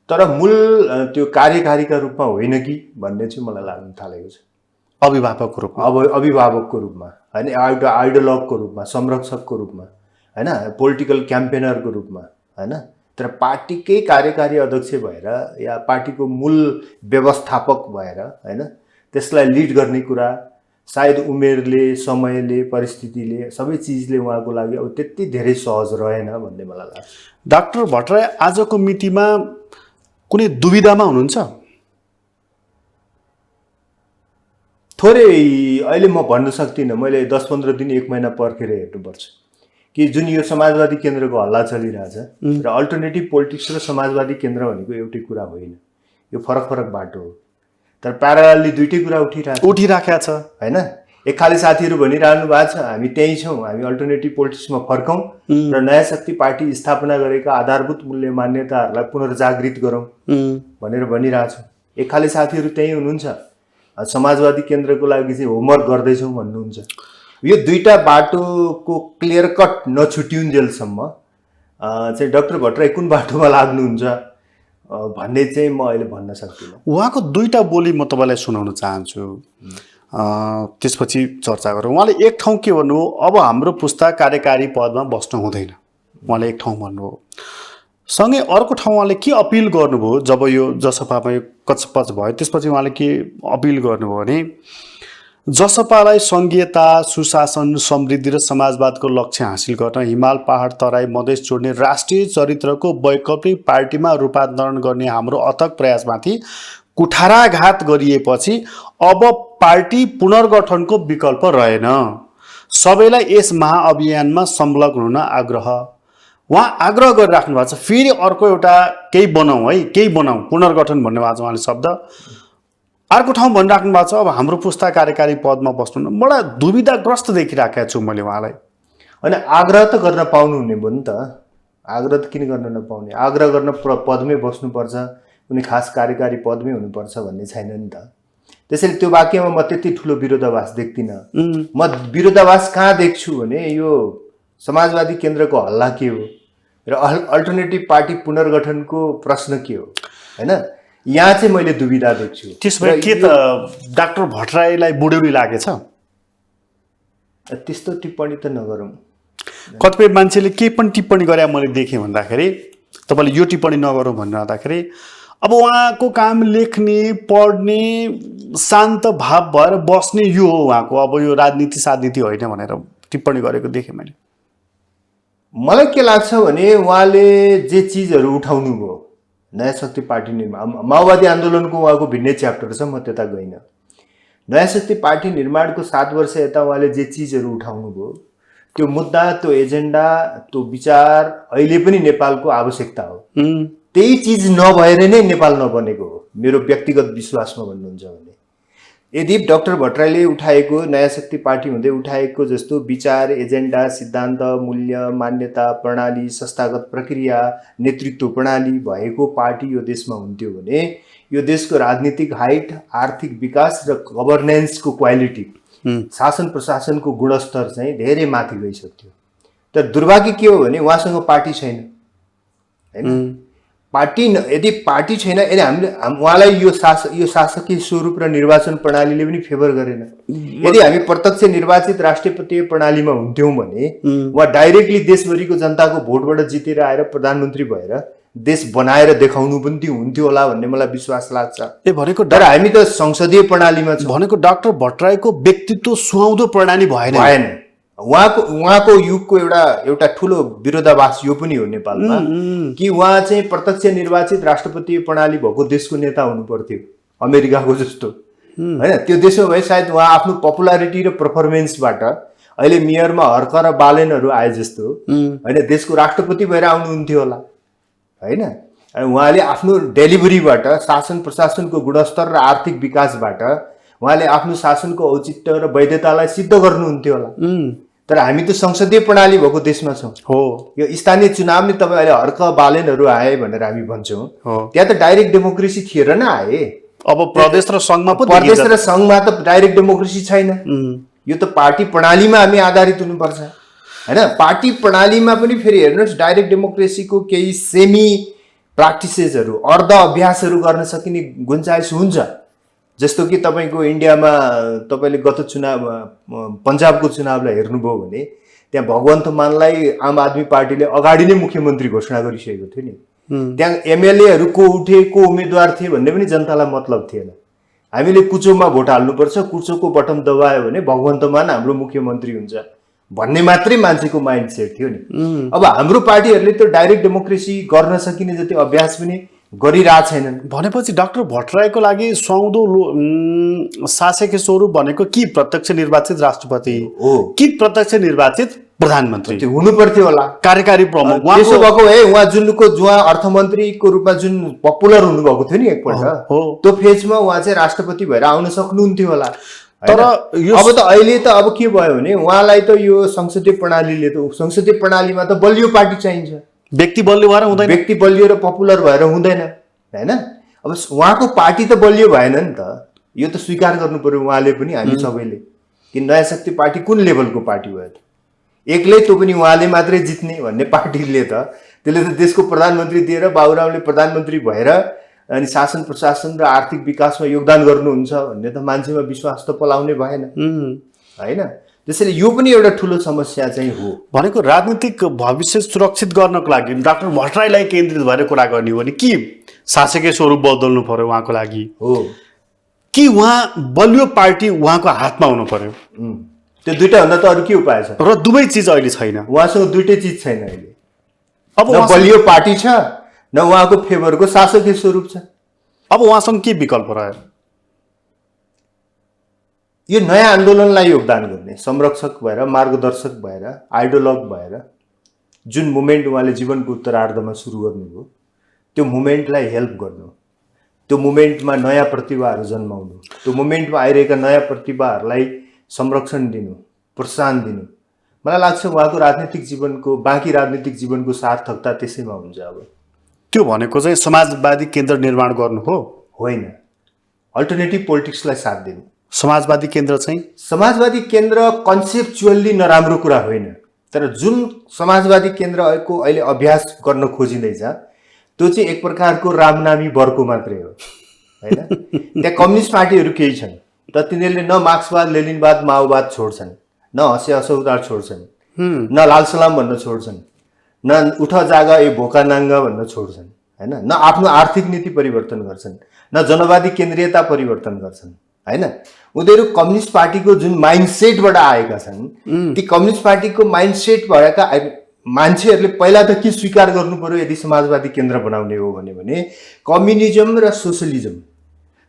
तर मूल त्यो कार्यकारीका रूपमा होइन कि भन्ने चाहिँ मलाई लाग्न थालेको छ। अभिभावकको रूपमा, अभिभावकको रूपमा होइन, एउटा आइडियोलगको रूपमा, संरक्षकको रूपमा होइन, पोलिटिकल क्याम्पेनरको रूपमा होइन। तर पार्टीकै कार्यकारी अध्यक्ष भएर या पार्टीको मूल व्यवस्थापक भएर होइन, त्यसलाई लिड गर्ने कुरा सायद उमेरले, समयले, परिस्थितिले, सबै चिजले उहाँको लागि अब त्यति धेरै सहज रहेन भन्ने मलाई लाग्छ। डाक्टर भट्टराई आजको मितिमा कुनै दुविधामा हुनुहुन्छ? थोरै अहिले म भन्न सक्दिनँ। मैले 10-15 दिन 1 महिना पर्खेर हेर्नुपर्छ कि जुन यो समाजवादी केन्द्रको हल्ला चलिरहेछ र अल्टरनेटिभ पोलिटिक्स र समाजवादी केन्द्र भनेको एउटै कुरा होइन, यो फरक फरक बाटो हो। तर प्यारालली दुइटै कुरा उठिराखेको छ होइन। एक खाले साथीहरू भनिरहनु भएको छ हामी त्यहीँ छौँ, हामी अल्टरनेटिभ पोलिटिक्समा फर्कौँ र नयाँ शक्ति पार्टी स्थापना गरेका आधारभूत मूल्य मान्यताहरूलाई पुनर्जागृत गरौँ भनेर भनिरहेछौँ। एक खाले साथीहरू त्यहीँ हुनुहुन्छ, समाजवादी केन्द्रको लागि चाहिँ होमवर्क गर्दैछौँ भन्नुहुन्छ। यो दुईटा बाटोको क्लियर कट नछुट्युन्जेलसम्म चाहिँ डाक्टर भट्टराई कुन बाटोमा लाग्नुहुन्छ भन्ने चाहिँ म अहिले भन्न सक्दिनँ। उहाँको दुईटा बोली म तपाईँलाई सुनाउन चाहन्छु, त्यसपछि चर्चा गरौँ। उहाँले एक ठाउँ के भन्नुभयो, अब हाम्रो पुस्ता कार्यकारी पदमा बस्नु हुँदैन, उहाँले एक ठाउँ भन्नुभयो। सँगै अर्को ठाउँ उहाँले के अपिल गर्नुभयो, जब यो जसपामा यो कचपच भयो त्यसपछि उहाँले के अपिल गर्नुभयो भने जसपालाई सङ्घीयता, सुशासन, समृद्धि र समाजवादको लक्ष्य हासिल गर्न हिमाल, पहाड, तराई, मधेस जोड्ने राष्ट्रिय चरित्रको वैकल्पिक पार्टीमा रूपान्तरण गर्ने हाम्रो अथक प्रयासमाथि कुठाराघात गरिएपछि अब पार्टी पुनर्गठनको विकल्प रहेन। सबैलाई यस महाअभियानमा संलग्न हुन आग्रह, उहाँ आग्रह गरिराख्नु भएको छ। फेरि अर्को एउटा केही बनाउँ है, केही बनाउँ, पुनर्गठन भन्नुभएको छ उहाँले शब्द। अर्को ठाउँ भनिराख्नु भएको छ अब हाम्रो पुस्ता कार्यकारी पदमा बस्नु बडा दुविधाग्रस्त देखिराखेको छु मैले उहाँलाई। अनि आग्रह त गर्न पाउनु हुने भयो नि त, आग्रह त किन गर्न नपाउने? आग्रह गर्न पदमै बस्नुपर्छ, कुनै खास कार्यकारी पदमै हुनुपर्छ भन्ने छैन नि त। त्यसैले त्यो वाक्यमा म त्यति ठुलो विरोधाभास देख्दिनँ। म विरोधाभास कहाँ देख्छु भने यो समाजवादी केन्द्रको हल्ला के हो र अल्टरनेटिभ पार्टी पुनर्गठनको प्रश्न के हो, होइन? यहाँ चाहिँ मैले दुविधा देख्छु। त्यसो भए के त डाक्टर भट्टराईलाई बुढ्यौली लागेछ? त्यस्तो टिप्पणी त नगरौँ। कतिपय मान्छेले के पनि टिप्पणी गरे मैले देखेँ भन्दाखेरि, तपाईँले यो टिप्पणी नगरौँ भन्दाखेरि अब उहाँको काम लेख्ने पढ्ने शान्त भाव भएर बस्ने यो हो उहाँको, अब यो राजनीति साजनीति होइन भनेर टिप्पणी गरेको देखेँ मैले। मलाई के लाग्छ भने उहाँले जे चिजहरू उठाउनु भयो नयाँ शक्ति पार्टी निर्माण, माओवादी आन्दोलनको उहाँको भिन्नै च्याप्टर छ, म त्यता गइनँ। नयाँ शक्ति पार्टी निर्माणको 7 वर्ष यता उहाँले जे चिजहरू उठाउनु भयो त्यो मुद्दा, त्यो एजेन्डा, त्यो विचार अहिले पनि नेपालको आवश्यकता हो। त्यही चिज नभएर नै नेपाल नबनेको हो मेरो व्यक्तिगत विश्वासमा भन्नुहुन्छ भने। यदि डाक्टर भट्टराईले उठाएको नयाँ शक्ति पार्टी हुँदै उठाएको जस्तो विचार, एजेन्डा, सिद्धान्त, मूल्य, मान्यता, प्रणाली, संस्थागत प्रक्रिया, नेतृत्व प्रणाली भएको पार्टी यो देशमा हुन्थ्यो भने यो देशको राजनीतिक हाइट, आर्थिक विकास र गभर्नेन्सको क्वालिटी, शासन प्रशासनको गुणस्तर चाहिँ धेरै माथि गइसक्थ्यो। तर दुर्भाग्य के हो भने उहाँसँग पार्टी छैन, होइन? पार्टी यदि पार्टी छैन, यदि हामीले उहाँलाई यो शासकीय स्वरूप र निर्वाचन प्रणालीले पनि फेभर गरेन। यदि हामी प्रत्यक्ष निर्वाचित राष्ट्रपतीय प्रणालीमा हुन्थ्यौँ भने उहाँ डाइरेक्टली देशभरिको जनताको भोटबाट जितेर आएर प्रधानमन्त्री भएर देश बनाएर देखाउनु पनि हुन्थ्यो होला भन्ने मलाई विश्वास लाग्छ। भनेको तर हामी त संसदीय प्रणालीमा छौँ। भनेको डाक्टर भट्टराईको व्यक्तित्व सुहाउँदो प्रणाली भएन। उहाँको युगको एउटा ठुलो विरोधाभास यो पनि हो नेपालमा कि उहाँ चाहिँ प्रत्यक्ष निर्वाचित राष्ट्रपतीय प्रणाली भएको देशको नेता हुनु पर्थ्यो, अमेरिकाको जस्तो, होइन? त्यो देशमा भए सायद उहाँ आफ्नो पपुलारिटी र पर्फर्मेन्सबाट अहिले मेयरमा हर्क र बालेनहरू आए जस्तो, होइन, देशको राष्ट्रपति भएर आउनुहुन्थ्यो होला, होइन? उहाँले आफ्नो डेलिभरीबाट, शासन प्रशासनको गुणस्तर र आर्थिक विकासबाट उहाँले आफ्नो शासनको औचित्य र वैधतालाई सिद्ध गर्नुहुन्थ्यो होला। तर हामी त संसदीय प्रणाली भएको देशमा छौँ। हो, यो स्थानीय चुनावले तपाईँ अहिले हर्क बालेनहरू आए भनेर हामी भन्छौँ, त्यहाँ त डाइरेक्ट डेमोक्रेसी थिएन न आए। अब प्रदेश र सङ्घमा त डाइरेक्ट डेमोक्रेसी छैन। यो त पार्टी प्रणालीमा हामी आधारित हुनुपर्छ, होइन? पार्टी प्रणालीमा पनि फेरि हेर्नुहोस्, डाइरेक्ट डेमोक्रेसीको केही सेमी प्र्याक्टिसेसहरू, अर्ध अभ्यासहरू गर्न सकिने गुन्जाइस हुन्छ। जस्तो कि तपाईँको इन्डियामा तपाईँले गत चुनाव, पन्जाबको चुनावलाई हेर्नुभयो भने त्यहाँ भगवन्त मानलाई आम आदमी पार्टीले अगाडि नै मुख्यमन्त्री घोषणा गरिसकेको थियो नि। त्यहाँ एमएलएहरू को उठे, को उम्मेदवार थिए भन्ने पनि जनतालाई मतलब थिएन। हामीले कुचोमा भोट हाल्नुपर्छ, कुचोको बटन दबायो भने भगवन्त मान हाम्रो मुख्यमन्त्री हुन्छ भन्ने मात्रै मान्छेको माइन्ड सेट थियो नि। अब हाम्रो पार्टीहरूले त डाइरेक्ट डेमोक्रेसी गर्न सकिने जति अभ्यास पनि गरिरहेको छैनन्। भनेपछि डाक्टर भट्टराईको लागि सुहाउँदो शासकीय स्वरूप भनेको कि प्रत्यक्ष निर्वाचित राष्ट्रपति हो कि प्रत्यक्ष निर्वाचित प्रधानमन्त्री हुनु पर्थ्यो होला, कार्यकारी प्रमुख। त्यसो भएको है उहाँ जुन अर्थमन्त्रीको रूपमा जुन पपुलर हुनुभएको थियो नि एकपल्ट, त्यो फेजमा उहाँ चाहिँ राष्ट्रपति भएर आउन सक्नुहुन्थ्यो होला। तर अब त अहिले त अब के भयो भने उहाँलाई त यो संसदीय प्रणालीले त, संसदीय प्रणालीमा त बलियो पार्टी चाहिन्छ, व्यक्ति बलियो भएर हुँदैन, व्यक्ति बलियो र पपुलर भएर हुँदैन, होइन? अब उहाँको पार्टी त बलियो भएन नि त, यो त स्वीकार गर्नु पर्यो उहाँले पनि, हामी सबैले, कि नयाँ शक्ति पार्टी कुन लेभलको पार्टी भयो त? एक्लै त्यो पनि उहाँले मात्रै जित्ने भन्ने पार्टीले त, त्यसले त देशको प्रधानमन्त्री दिएर बाबुरामले प्रधानमन्त्री भएर अनि शासन प्रशासन र आर्थिक विकासमा योगदान गर्नुहुन्छ भन्ने त मान्छेमा विश्वास त पलाउने भएन, होइन? त्यसैले यो पनि एउटा ठुलो समस्या चाहिँ हो। भनेको राजनीतिक भविष्य सुरक्षित गर्नको लागि डाक्टर भट्टराईलाई केन्द्रित भएर कुरा गर्ने हो भने कि शासकीय स्वरूप बदल्नु पर्यो उहाँको लागि, हो कि उहाँ बलियो पार्टी उहाँको हातमा हुनु पर्यो? त्यो दुइटा भन्दा त अरू के उपाय छ? र दुवै चिज अहिले छैन, उहाँसँग दुइटै चिज छैन अहिले। अब न बलियो पार्टी छ, न उहाँको फेभरको शासकीय स्वरूप छ। अब उहाँसँग के विकल्प रह्यो? यो नयाँ आन्दोलनलाई योगदान गर्ने, संरक्षक भएर, मार्गदर्शक भएर, आइडियोलग भएर जुन मुभमेन्ट उहाँले जीवनको उत्तरार्धमा सुरु गर्नुभयो त्यो मुभमेन्टलाई हेल्प गर्नु, त्यो मुभमेन्टमा नयाँ प्रतिभाहरू जन्माउनु, त्यो मुभमेन्टमा आइरहेका नयाँ प्रतिभाहरूलाई संरक्षण दिनु, प्रोत्साहन दिनु। मलाई लाग्छ उहाँको राजनीतिक जीवनको, बाँकी राजनीतिक जीवनको सार्थकता त्यसैमा हुन्छ। अब त्यो भनेको चाहिँ समाजवादी केन्द्र निर्माण गर्नु हो? होइन, अल्टरनेटिभ पोलिटिक्सलाई साथ दिनु। समाजवादी केन्द्र चाहिँ समाजवादी केन्द्र कन्सेप्चुअल्ली नराम्रो कुरा होइन, तर जुन समाजवादी केन्द्रको अहिले अभ्यास गर्न खोजिँदैछ त्यो चाहिँ एक प्रकारको रामनामी वर्गको मात्रै हो होइन। त्यहाँ कम्युनिस्ट पार्टीहरू केही छन् तर तिनीहरूले न मार्क्सवाद लेनिनवाद माओवाद छोड्छन्, न हँसे हँसौदार छोड्छन्, न लाल सलाम भन्न छोड्छन्, न उठ जागा ए भोका नाङ्गा भन्न छोड्छन् होइन, न आफ्नो आर्थिक नीति परिवर्तन गर्छन्, न जनवादी केन्द्रीयता परिवर्तन गर्छन् होइन। उनीहरू कम्युनिस्ट पार्टीको जुन माइन्डसेटबाट आएका छन्, ती कम्युनिस्ट पार्टीको माइन्डसेट भएका मान्छेहरूले पहिला त के स्वीकार गर्नु पर्यो यदि समाजवादी केन्द्र बनाउने हो भने कम्युनिजम र सोसलिजम,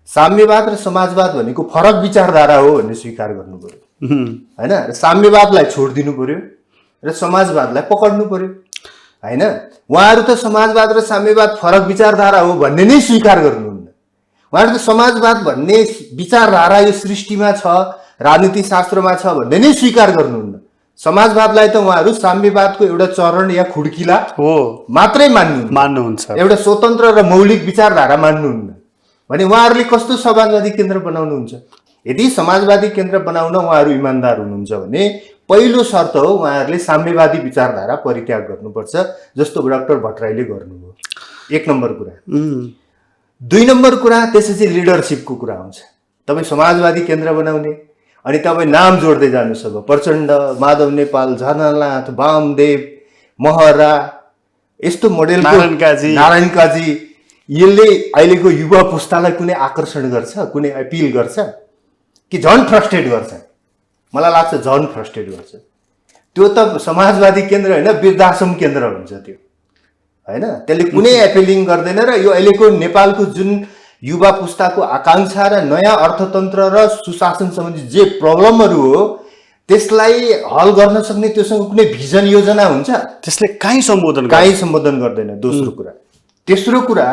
साम्यवाद र समाजवाद भनेको फरक विचारधारा हो भन्ने स्वीकार गर्नु पर्यो होइन। र साम्यवादलाई छोडिदिनु पर्यो र समाजवादलाई पक्ड्नु पर्यो होइन। उहाँहरू त समाजवाद र साम्यवाद फरक विचारधारा हो भन्ने नै स्वीकार गर्नुहुन्न। उहाँहरू त समाजवाद भन्ने विचारधारा यो सृष्टिमा छ, राजनीति शास्त्रमा छ भन्ने नै स्वीकार गर्नुहुन्न। समाजवादलाई त उहाँहरू साम्यवादको एउटा चरण या खुड्किला हो मात्रै मान्नुहुन्छ, एउटा स्वतन्त्र र मौलिक विचारधारा मान्नुहुन्न। भने उहाँहरूले कस्तो समाजवादी केन्द्र बनाउनुहुन्छ? यदि समाजवादी केन्द्र बनाउन उहाँहरू इमान्दार हुनुहुन्छ भने पहिलो शर्त हो उहाँहरूले साम्यवादी विचारधारा परित्याग गर्नुपर्छ, जस्तो डाक्टर भट्टराईले गर्नुभयो। एक नम्बर कुरा। दुई नम्बर कुरा त्यसपछि लिडरसिपको कुरा आउँछ। तपाईँ समाजवादी केन्द्र बनाउने अनि तपाईँ नाम जोड्दै जानुहोस्। अब प्रचण्ड, माधव नेपाल, झनानाथ, वामदेव, महरा यस्तो मोडेलको नारायण काजी, यसले अहिलेको युवा पुस्तालाई कुनै आकर्षण गर्छ, कुनै अपिल गर्छ कि झन् फ्रस्ट्रेट गर्छ? मलाई लाग्छ झन् फ्रस्ट्रेट गर्छ। त्यो त समाजवादी केन्द्र होइन, वृद्धाश्रम केन्द्र हुन्छ त्यो होइन। त्यसले कुनै एपिलिङ गर्दैन र यो अहिलेको नेपालको जुन युवा पुस्ताको आकाङ्क्षा र नयाँ अर्थतन्त्र र सुशासन सम्बन्धी जे प्रब्लमहरू हो त्यसलाई हल गर्न सक्ने त्योसँग कुनै भिजन योजना हुन्छ? त्यसले कहीँ सम्बोधन गर्दैन। दोस्रो कुरा। तेस्रो कुरा,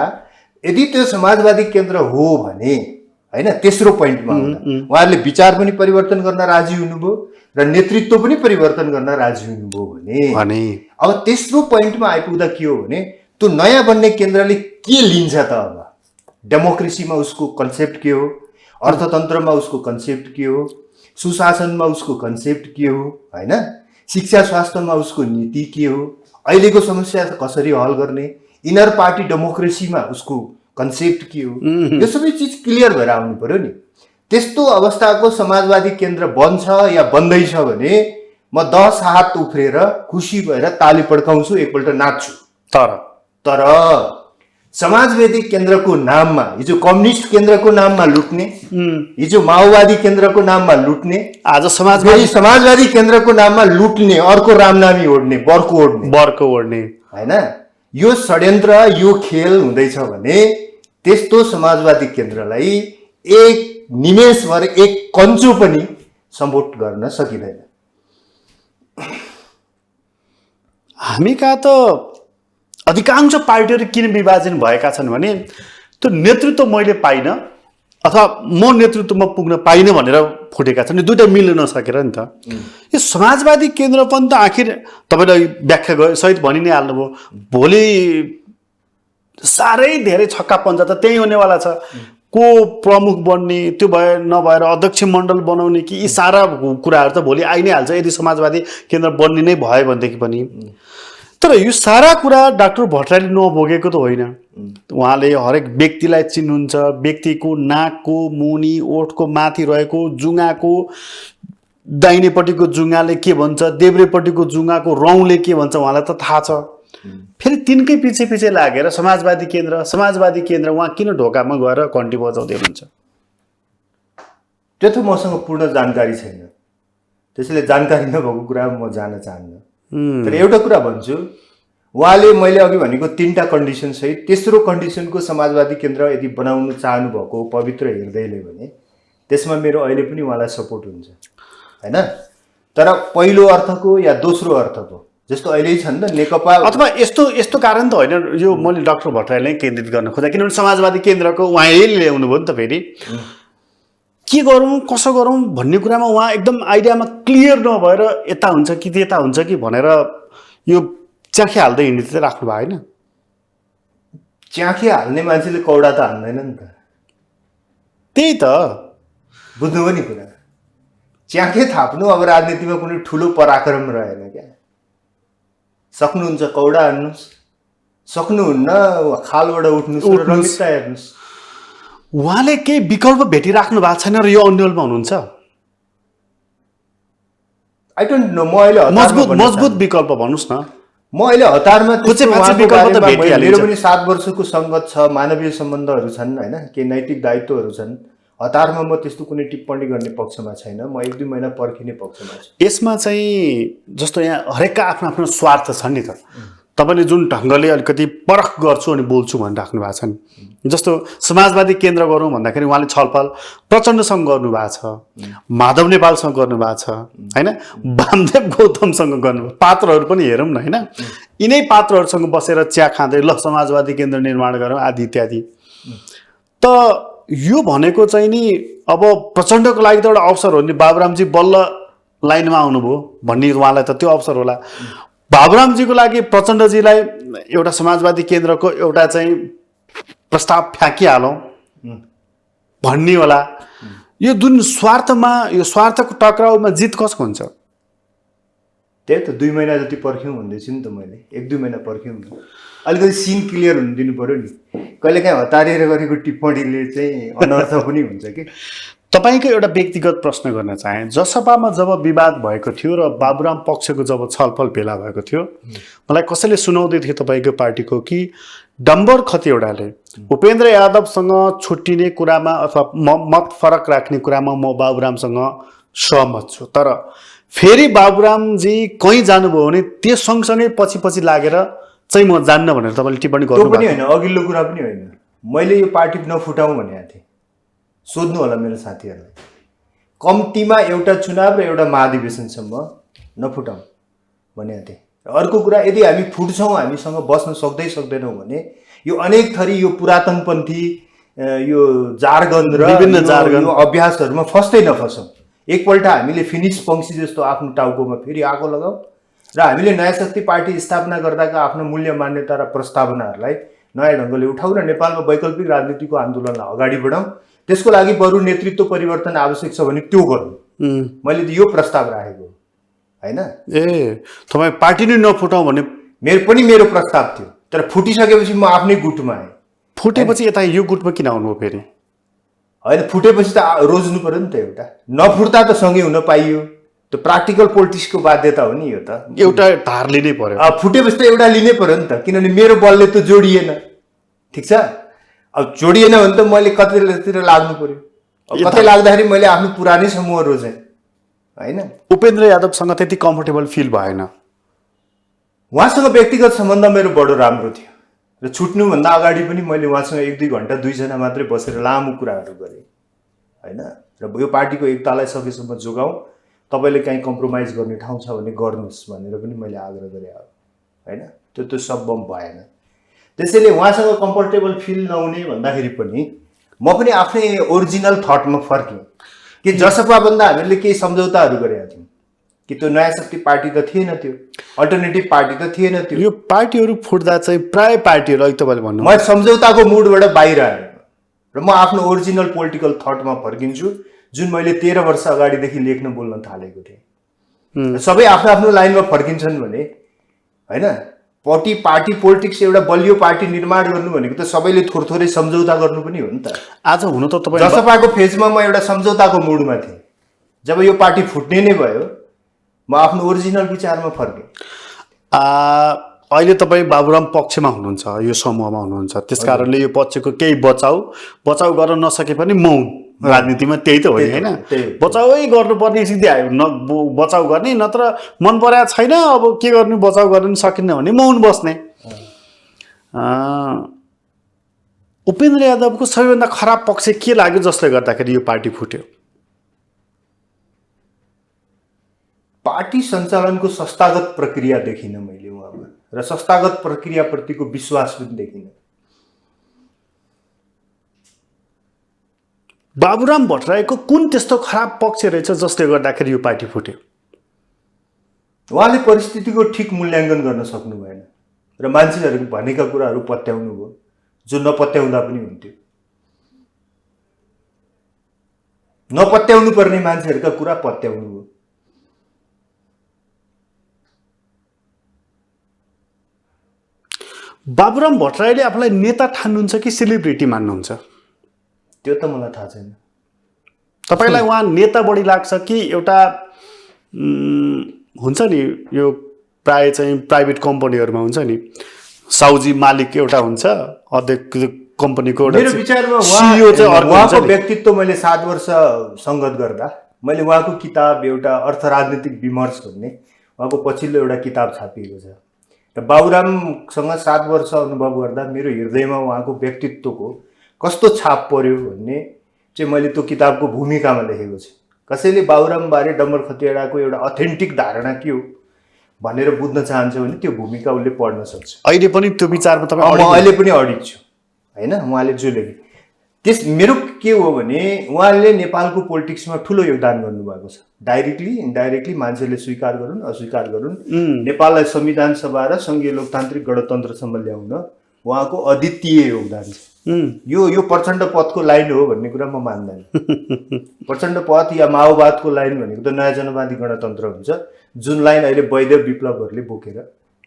यदि त्यो समाजवादी केन्द्र हो भने होइन, तेस्रो पोइन्टमा उहाँहरूले विचार पनि परिवर्तन गर्न राजी हुनुभयो र नेतृत्व पनि परिवर्तन गर्न राजी हुनुभयो भने अब तेस्रो पोइन्टमा आइपुग्दा के हो भने त्यो नयाँ बन्ने केन्द्रले के लिन्छ त? अब डेमोक्रेसीमा उसको कन्सेप्ट के हो, अर्थतन्त्रमा उसको कन्सेप्ट के हो, सुशासनमा उसको कन्सेप्ट के हो होइन, शिक्षा स्वास्थ्यमा उसको नीति के हो, अहिलेको समस्या कसरी हल गर्ने, इनर पार्टी डेमोक्रेसीमा उसको कन्सेप्ट के हो, यो सबै चिज क्लियर भएर आउनु पर्यो नि। त्यस्तो अवस्थाको समाजवादी केन्द्र बन्छ या बन्दैछ भने म 10 हात उफ्रेर खुसी भएर ताली पड्काउँछु, एकपल्ट नाच्छु। तर समाजवादी केन्द्रको नाममा, हिजो कम्युनिस्ट केन्द्रको नाममा लुट्ने, हिजो माओवादी केन्द्रको नाममा लुट्ने, आज समाजवादी केन्द्रको नाममा लुट्ने, अर्को रामनामी ओढ्ने, बर्को ओढ्ने होइन, यो षड्यन्त्र, यो खेल हुँदैछ भने त्यस्तो समाजवादी केन्द्रलाई एक निमेषभर, एक कन्चो पनि सम्बोध गर्न सकिँदैन। हामी कहाँ त अधिकांश पार्टीहरू किन विभाजन भएका छन् भने त्यो नेतृत्व मैले पाइनँ अथवा म नेतृत्वमा पुग्न पाइनँ भनेर फुटेका छन्। दुईटा मिल्न नसकेर नि त। यो समाजवादी केन्द्र पनि त आखिर तपाईँले व्याख्या सहित भनि नै हाल्नुभयो, भोलि साह्रै धेरै छक्का पञ्जा त त्यही हुनेवाला छ। को प्रमुख बन्ने, त्यो भए नभएर अध्यक्ष मण्डल बनाउने कि यी सारा कुराहरू त भोलि आइ नै हाल्छ यदि समाजवादी केन्द्र बन्ने नै भयो भनेदेखि पनि। तर यो सारा कुरा डाक्टर भट्टराईले नभोगेको त होइन। उहाँले हरेक व्यक्तिलाई चिन्नुहुन्छ, व्यक्तिको नाकको मुनि, ओठको माथि रहेको जुङ्गाको दाहिनेपट्टिको जुङ्गाले के भन्छ, देब्रेपट्टिको जुङ्गाको रौँले के भन्छ उहाँलाई त थाहा छ। फेरि तिनकै पछि लागेर समाजवादी केन्द्र उहाँ किन ढोकामा गएर घन्टी बजाउँदै हुनुहुन्छ? त्यो त मसँग पूर्ण जानकारी छैन, त्यसैले जानकारी नभएको कुरामा म जान चाहन्न। तर एउटा कुरा भन्छु, उहाँले मैले अघि भनेको 3टा कन्डिसन सहित तेस्रो कन्डिसनको समाजवादी केन्द्र यदि बनाउनु चाहनु भएको पवित्र हृदयले भने त्यसमा मेरो अहिले पनि उहाँलाई सपोर्ट हुन्छ होइन। तर पहिलो अर्थको या दोस्रो अर्थको जस्तो अहिले छन् त नेकपा अथवा यस्तो कारण त होइन यो मैले डाक्टर भट्टराईलाई केन्द्रित गर्न खोजेँ किनभने समाजवादी केन्द्रको उहाँले ल्याउनु भयो नि त फेरि के गरौँ कसो गरौँ भन्ने कुरामा उहाँ एकदम आइडियामा क्लियर नभएर यता हुन्छ कि त्यता हुन्छ कि भनेर यो च्याखे हाल्दै हिँड्ने चाहिँ राख्नु भयो होइन च्याखे हाल्ने मान्छेले कौडा त हान्दैन नि त त्यही त बुझ्नुभयो नि कुरा च्याखे थाप्नु अब राजनीतिमा कुनै ठुलो पराक्रम रहेन क्या सक्नुहुन्छ कौडा हान्नुहोस् सक्नुहुन्न खालबाट उठ्नुहोस् रमिता हेर्नुहोस् उहाँले केही विकल्प भेटिराख्नु भएको छैन र यो अन्यलमा हुनुहुन्छ आई डोन्ट नो म अहिले मजबुत विकल्प भन्नुहोस् न म अहिले हतारमा विकल्प त मेरो पनि 7 वर्षको सङ्गत छ मानवीय सम्बन्धहरू छन् होइन केही नैतिक दायित्वहरू छन् हतारमा म त्यस्तो कुनै टिप्पणी गर्ने पक्षमा छैन म 1-2 महिना पर्खिने पक्षमा छु यसमा चाहिँ जस्तो यहाँ हरेकका आफ्नो आफ्नो स्वार्थ छ नि त तपाईँले जुन ढङ्गले अलिकति परख गर्छु अनि बोल्छु भनिराख्नु भएको छ नि जस्तो समाजवादी केन्द्र गरौँ भन्दाखेरि उहाँले छलफल प्रचण्डसँग गर्नुभएको छ माधव नेपालसँग गर्नुभएको छ होइन वामदेव गौतमसँग गर्नुभयो पात्रहरू पनि हेरौँ न होइन यिनै पात्रहरूसँग बसेर चिया खाँदै ल समाजवादी केन्द्र निर्माण गरौँ आदि इत्यादि त यो भनेको चाहिँ नि अब प्रचण्डको लागि त एउटा अवसर हो नि बाबुरामजी बल्ल लाइनमा आउनुभयो भन्ने उहाँलाई त त्यो अवसर होला बाबुरामजीको लागि प्रचण्डजीलाई एउटा समाजवादी केन्द्रको एउटा चाहिँ प्रस्ताव फ्याँकिहालौँ भन्ने होला यो जुन स्वार्थमा यो स्वार्थको टक्राउमा जित कसको हुन्छ त्यही त 2 महिना जति पर्ख्यौँ भन्दैछु नि त मैले 1-2 महिना पर्ख्यौँ अलिकति सिन क्लियर हुनु दिनु पर्यो नि कहिलेकाहीँ हतारिएर गरेको टिप्पणीले चाहिँ अनर्थ पनि हुन्छ कि तपाईँको एउटा व्यक्तिगत प्रश्न गर्न चाहे जसपामा जब विवाद भएको थियो र बाबुराम पक्षको जब छलफल भेला भएको थियो मलाई कसैले सुनाउँदै थियो तपाईँको पार्टीको कि डम्बर खतिवडाले उपेन्द्र यादवसँग छुट्टिने कुरामा अथवा मत फरक राख्ने कुरामा म बाबुरामसँग सहमत छु तर फेरि बाबुरामजी कहीँ जानुभयो भने त्यो सँगसँगै पछि लागेर चाहिँ म जान्न भनेर तपाईँले टिप्पणी गर्नु पनि होइन अघिल्लो कुरा पनि होइन मैले यो पार्टी नफुटाउँ भनेको थिएँ सोध्नु होला मेरो साथीहरूलाई कम्तीमा एउटा चुनाव र एउटा महाधिवेशनसम्म नफुटाउँ भनेको थिएँ अर्को कुरा यदि हामी फुट्छौँ हामीसँग बस्न सक्दैनौँ भने यो अनेक थरी यो पुरातनपन्थी यो जार्गन र विभिन्न जार्गन अभ्यासहरूमा फस्दै नफसौँ एकपल्ट हामीले फिनिक्स पंक्षी जस्तो आफ्नो टाउकोमा फेरि आगो लगाऊ र हामीले नयाँ शक्ति पार्टी स्थापना गर्दाका आफ्नो मूल्य मान्यता र प्रस्तावनाहरूलाई नयाँ ढङ्गले उठाउँ र नेपालमा वैकल्पिक राजनीतिको आन्दोलनलाई अगाडि बढाउँ त्यसको लागि बरु नेतृत्व परिवर्तन आवश्यक छ भने त्यो गरौँ मैले त यो प्रस्ताव राखेको होइन ए तपाईँ पार्टी नै नफुटाउँ भने मेरो प्रस्ताव थियो तर फुटिसकेपछि म आफ्नै गुटमा आएँ फुटेपछि यता यो गुटमा किन आउनुभयो फेरि होइन फुटेपछि त रोज्नु पर्यो नि त एउटा नफुट्दा त सँगै हुन पाइयो त्यो प्र्याक्टिकल पोलिटिक्सको बाध्यता हो नि यो त एउटा धार लिनै पर्यो फुटेपछि त एउटा लिनै पर्यो नि त किनभने मेरो बलले त जोडिएन ठिक छ अब जोडिएन भने त मैले कतैतिर लाग्नु पर्यो कतै लाग्दाखेरि मैले आफ्नो पुरानै समूह रोजेँ होइन उपेन्द्र यादवसँग त्यति कम्फर्टेबल फिल भएन उहाँसँग व्यक्तिगत सम्बन्ध मेरो बडो राम्रो थियो र छुट्नुभन्दा अगाडि पनि मैले उहाँसँग 1-2 घन्टा 2 जना मात्रै बसेर लामो कुराहरू गरेँ होइन र यो पार्टीको एकतालाई सकेसम्म जोगाउँ तपाईँले काहीँ कम्प्रोमाइज गर्ने ठाउँ छ भने गर्नुहोस् भनेर पनि मैले आग्रह गरेँ होइन त्यो सबम भएन त्यसैले उहाँसँग कम्फर्टेबल फिल नहुने भन्दाखेरि पनि म पनि आफ्नै ओरिजिनल थटमा फर्केँ कि जसपाभन्दा हामीले केही सम्झौताहरू गरेका थियौँ कि त्यो नयाँ शक्ति पार्टी त थिएन त्यो अल्टरनेटिभ पार्टी त थिएन त्यो यो पार्टीहरू फुट्दा चाहिँ प्राय पार्टीहरू अहिले तपाईँले भन्नु म सम्झौताको मुडबाट बाहिर आएँ र म आफ्नो ओरिजिनल पोलिटिकल थटमा फर्किन्छु जुन मैले 13 वर्ष अगाडिदेखि लेख्न बोल्न थालेको थिएँ सबै आफ्नो आफ्नो लाइनमा फर्किन्छन् भने होइन पार्टी पोलिटिक्स एउटा बलियो पार्टी निर्माण गर्नु भनेको त सबैले थोरै सम्झौता गर्नु पनि हो नि त आज हुन त तपाईँ जसपाको फेजमा म एउटा सम्झौताको मुडमा थिएँ जब यो पार्टी फुट्ने नै भयो म आफ्नो ओरिजिनल विचारमा फर्केँ अहिले तपाईँ बाबुराम पक्षमा हुनुहुन्छ यो समूहमा हुनुहुन्छ त्यस कारणले यो पक्षको केही बचाउ गर्न नसके पनि मौन राजनीतिमा त्यही त हो नि होइन बचाउै गर्नुपर्ने स्थिति आयो न बचाउ गर्ने नत्र मन पराएको छैन अब के गर्नु बचाउ गर्न सकिन्न भने मौन बस्ने उपेन्द्र यादवको सबैभन्दा खराब पक्ष के लाग्यो जसले गर्दाखेरि यो पार्टी फुट्यो पार्टी सञ्चालनको संस्थागत प्रक्रिया देखिनँ मैले उहाँमा, र संस्थागत प्रक्रियाप्रतिको विश्वास पनि देखिनँ। बाबुराम भट्टराईको कुन त्यस्तो खराब पक्ष रहेछ जसले गर्दाखेरि यो पार्टी फुट्यो? उहाँले परिस्थितिको ठिक मूल्याङ्कन गर्न सक्नु भएन र मान्छेहरू भनेका कुराहरू पत्याउनु भयो जो नपत्याउँदा पनि हुन्थ्यो। नपत्याउनु पर्ने मान्छेहरूका कुरा पत्याउनु भयो। बाबुराम भट्टराईले आफूलाई नेता ठान्नुहुन्छ कि सेलिब्रिटी मान्नुहुन्छ? त्यो त मलाई थाहा छैन। तपाईँलाई उहाँ नेता बढी लाग्छ कि एउटा हुन्छ नि यो प्राय चाहिँ प्राइभेट कम्पनीहरूमा हुन्छ नि साउजी मालिक एउटा हुन्छ, अध्यक्ष कम्पनीको एउटा मेरो विचारमा CEO चाहिँ अर्को हुन्छ उहाँको नि। व्यक्तित्व मैले 7 वर्ष सङ्गत गर्दा मैले उहाँको किताब एउटा अर्थ राजनीतिक विमर्श भन्ने उहाँको पछिल्लो एउटा किताब छापिएको छ र बाबुरामसँग 7 वर्ष अनुभव गर्दा मेरो हृदयमा उहाँको व्यक्तित्वको कस्तो छाप पर्यो भन्ने चाहिँ मैले त्यो किताबको भूमिकामा लेखेको छु। कसैले बाबुरामबारे डम्बर खतिवडाको एउटा अथेन्टिक धारणा के हो भनेर बुझ्न चाहन्छ भने त्यो भूमिका उसले पढ्न सक्छ। अहिले पनि त्यो विचारमा तपाईँ म अहिले पनि अडिट छु हैन। उहाँले जो लेखे त्यस मेरो के हो भने उहाँले नेपालको पोलिटिक्समा ठुलो योगदान गर्नुभएको छ। डाइरेक्टली इन्डाइरेक्टली मान्छेले स्वीकार गरून् अस्वीकार गरून्, नेपाललाई संविधान सभा र सङ्घीय लोकतान्त्रिक गणतन्त्रसम्म ल्याउन उहाँको अद्वितीय योगदान छ। यो प्रचण्ड पथको लाइन हो भन्ने कुरा म मान्दैन। प्रचण्ड पथ या माओवादको लाइन भनेको त नयाँ जनवादी गणतन्त्र हुन्छ, जुन लाइन अहिले वैध विप्लवहरूले बोकेर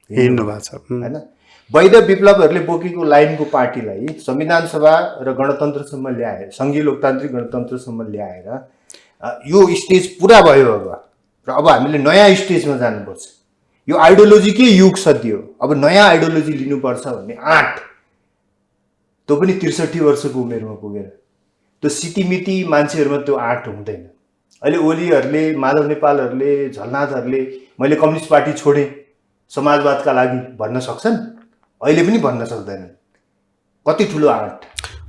हिँड्नु भएको छ हैन। वैध विप्लवहरूले बोकेको लाइनको पार्टीलाई संविधान सभा र गणतन्त्रसम्म ल्याएर, सङ्घीय लोकतान्त्रिक गणतन्त्रसम्म ल्याएर यो स्टेज पुरा भयो अब, र अब हामीले नयाँ स्टेजमा जानुपर्छ। यो आइडियोलोजीकै युग सदियो, अब नयाँ आइडियोलोजी लिनुपर्छ भन्ने आँट, त्यो पनि 63 वर्षको उमेरमा पुगेर। त्यो सितिमिति मान्छेहरूमा त्यो आँट हुँदैन। अहिले ओलीहरूले, माधव नेपालहरूले, झलनाथहरूले मैले कम्युनिस्ट पार्टी छोडेँ समाजवादका लागि भन्न सक्छन्? अहिले पनि भन्न सक्दैनन्। कति ठुलो आँट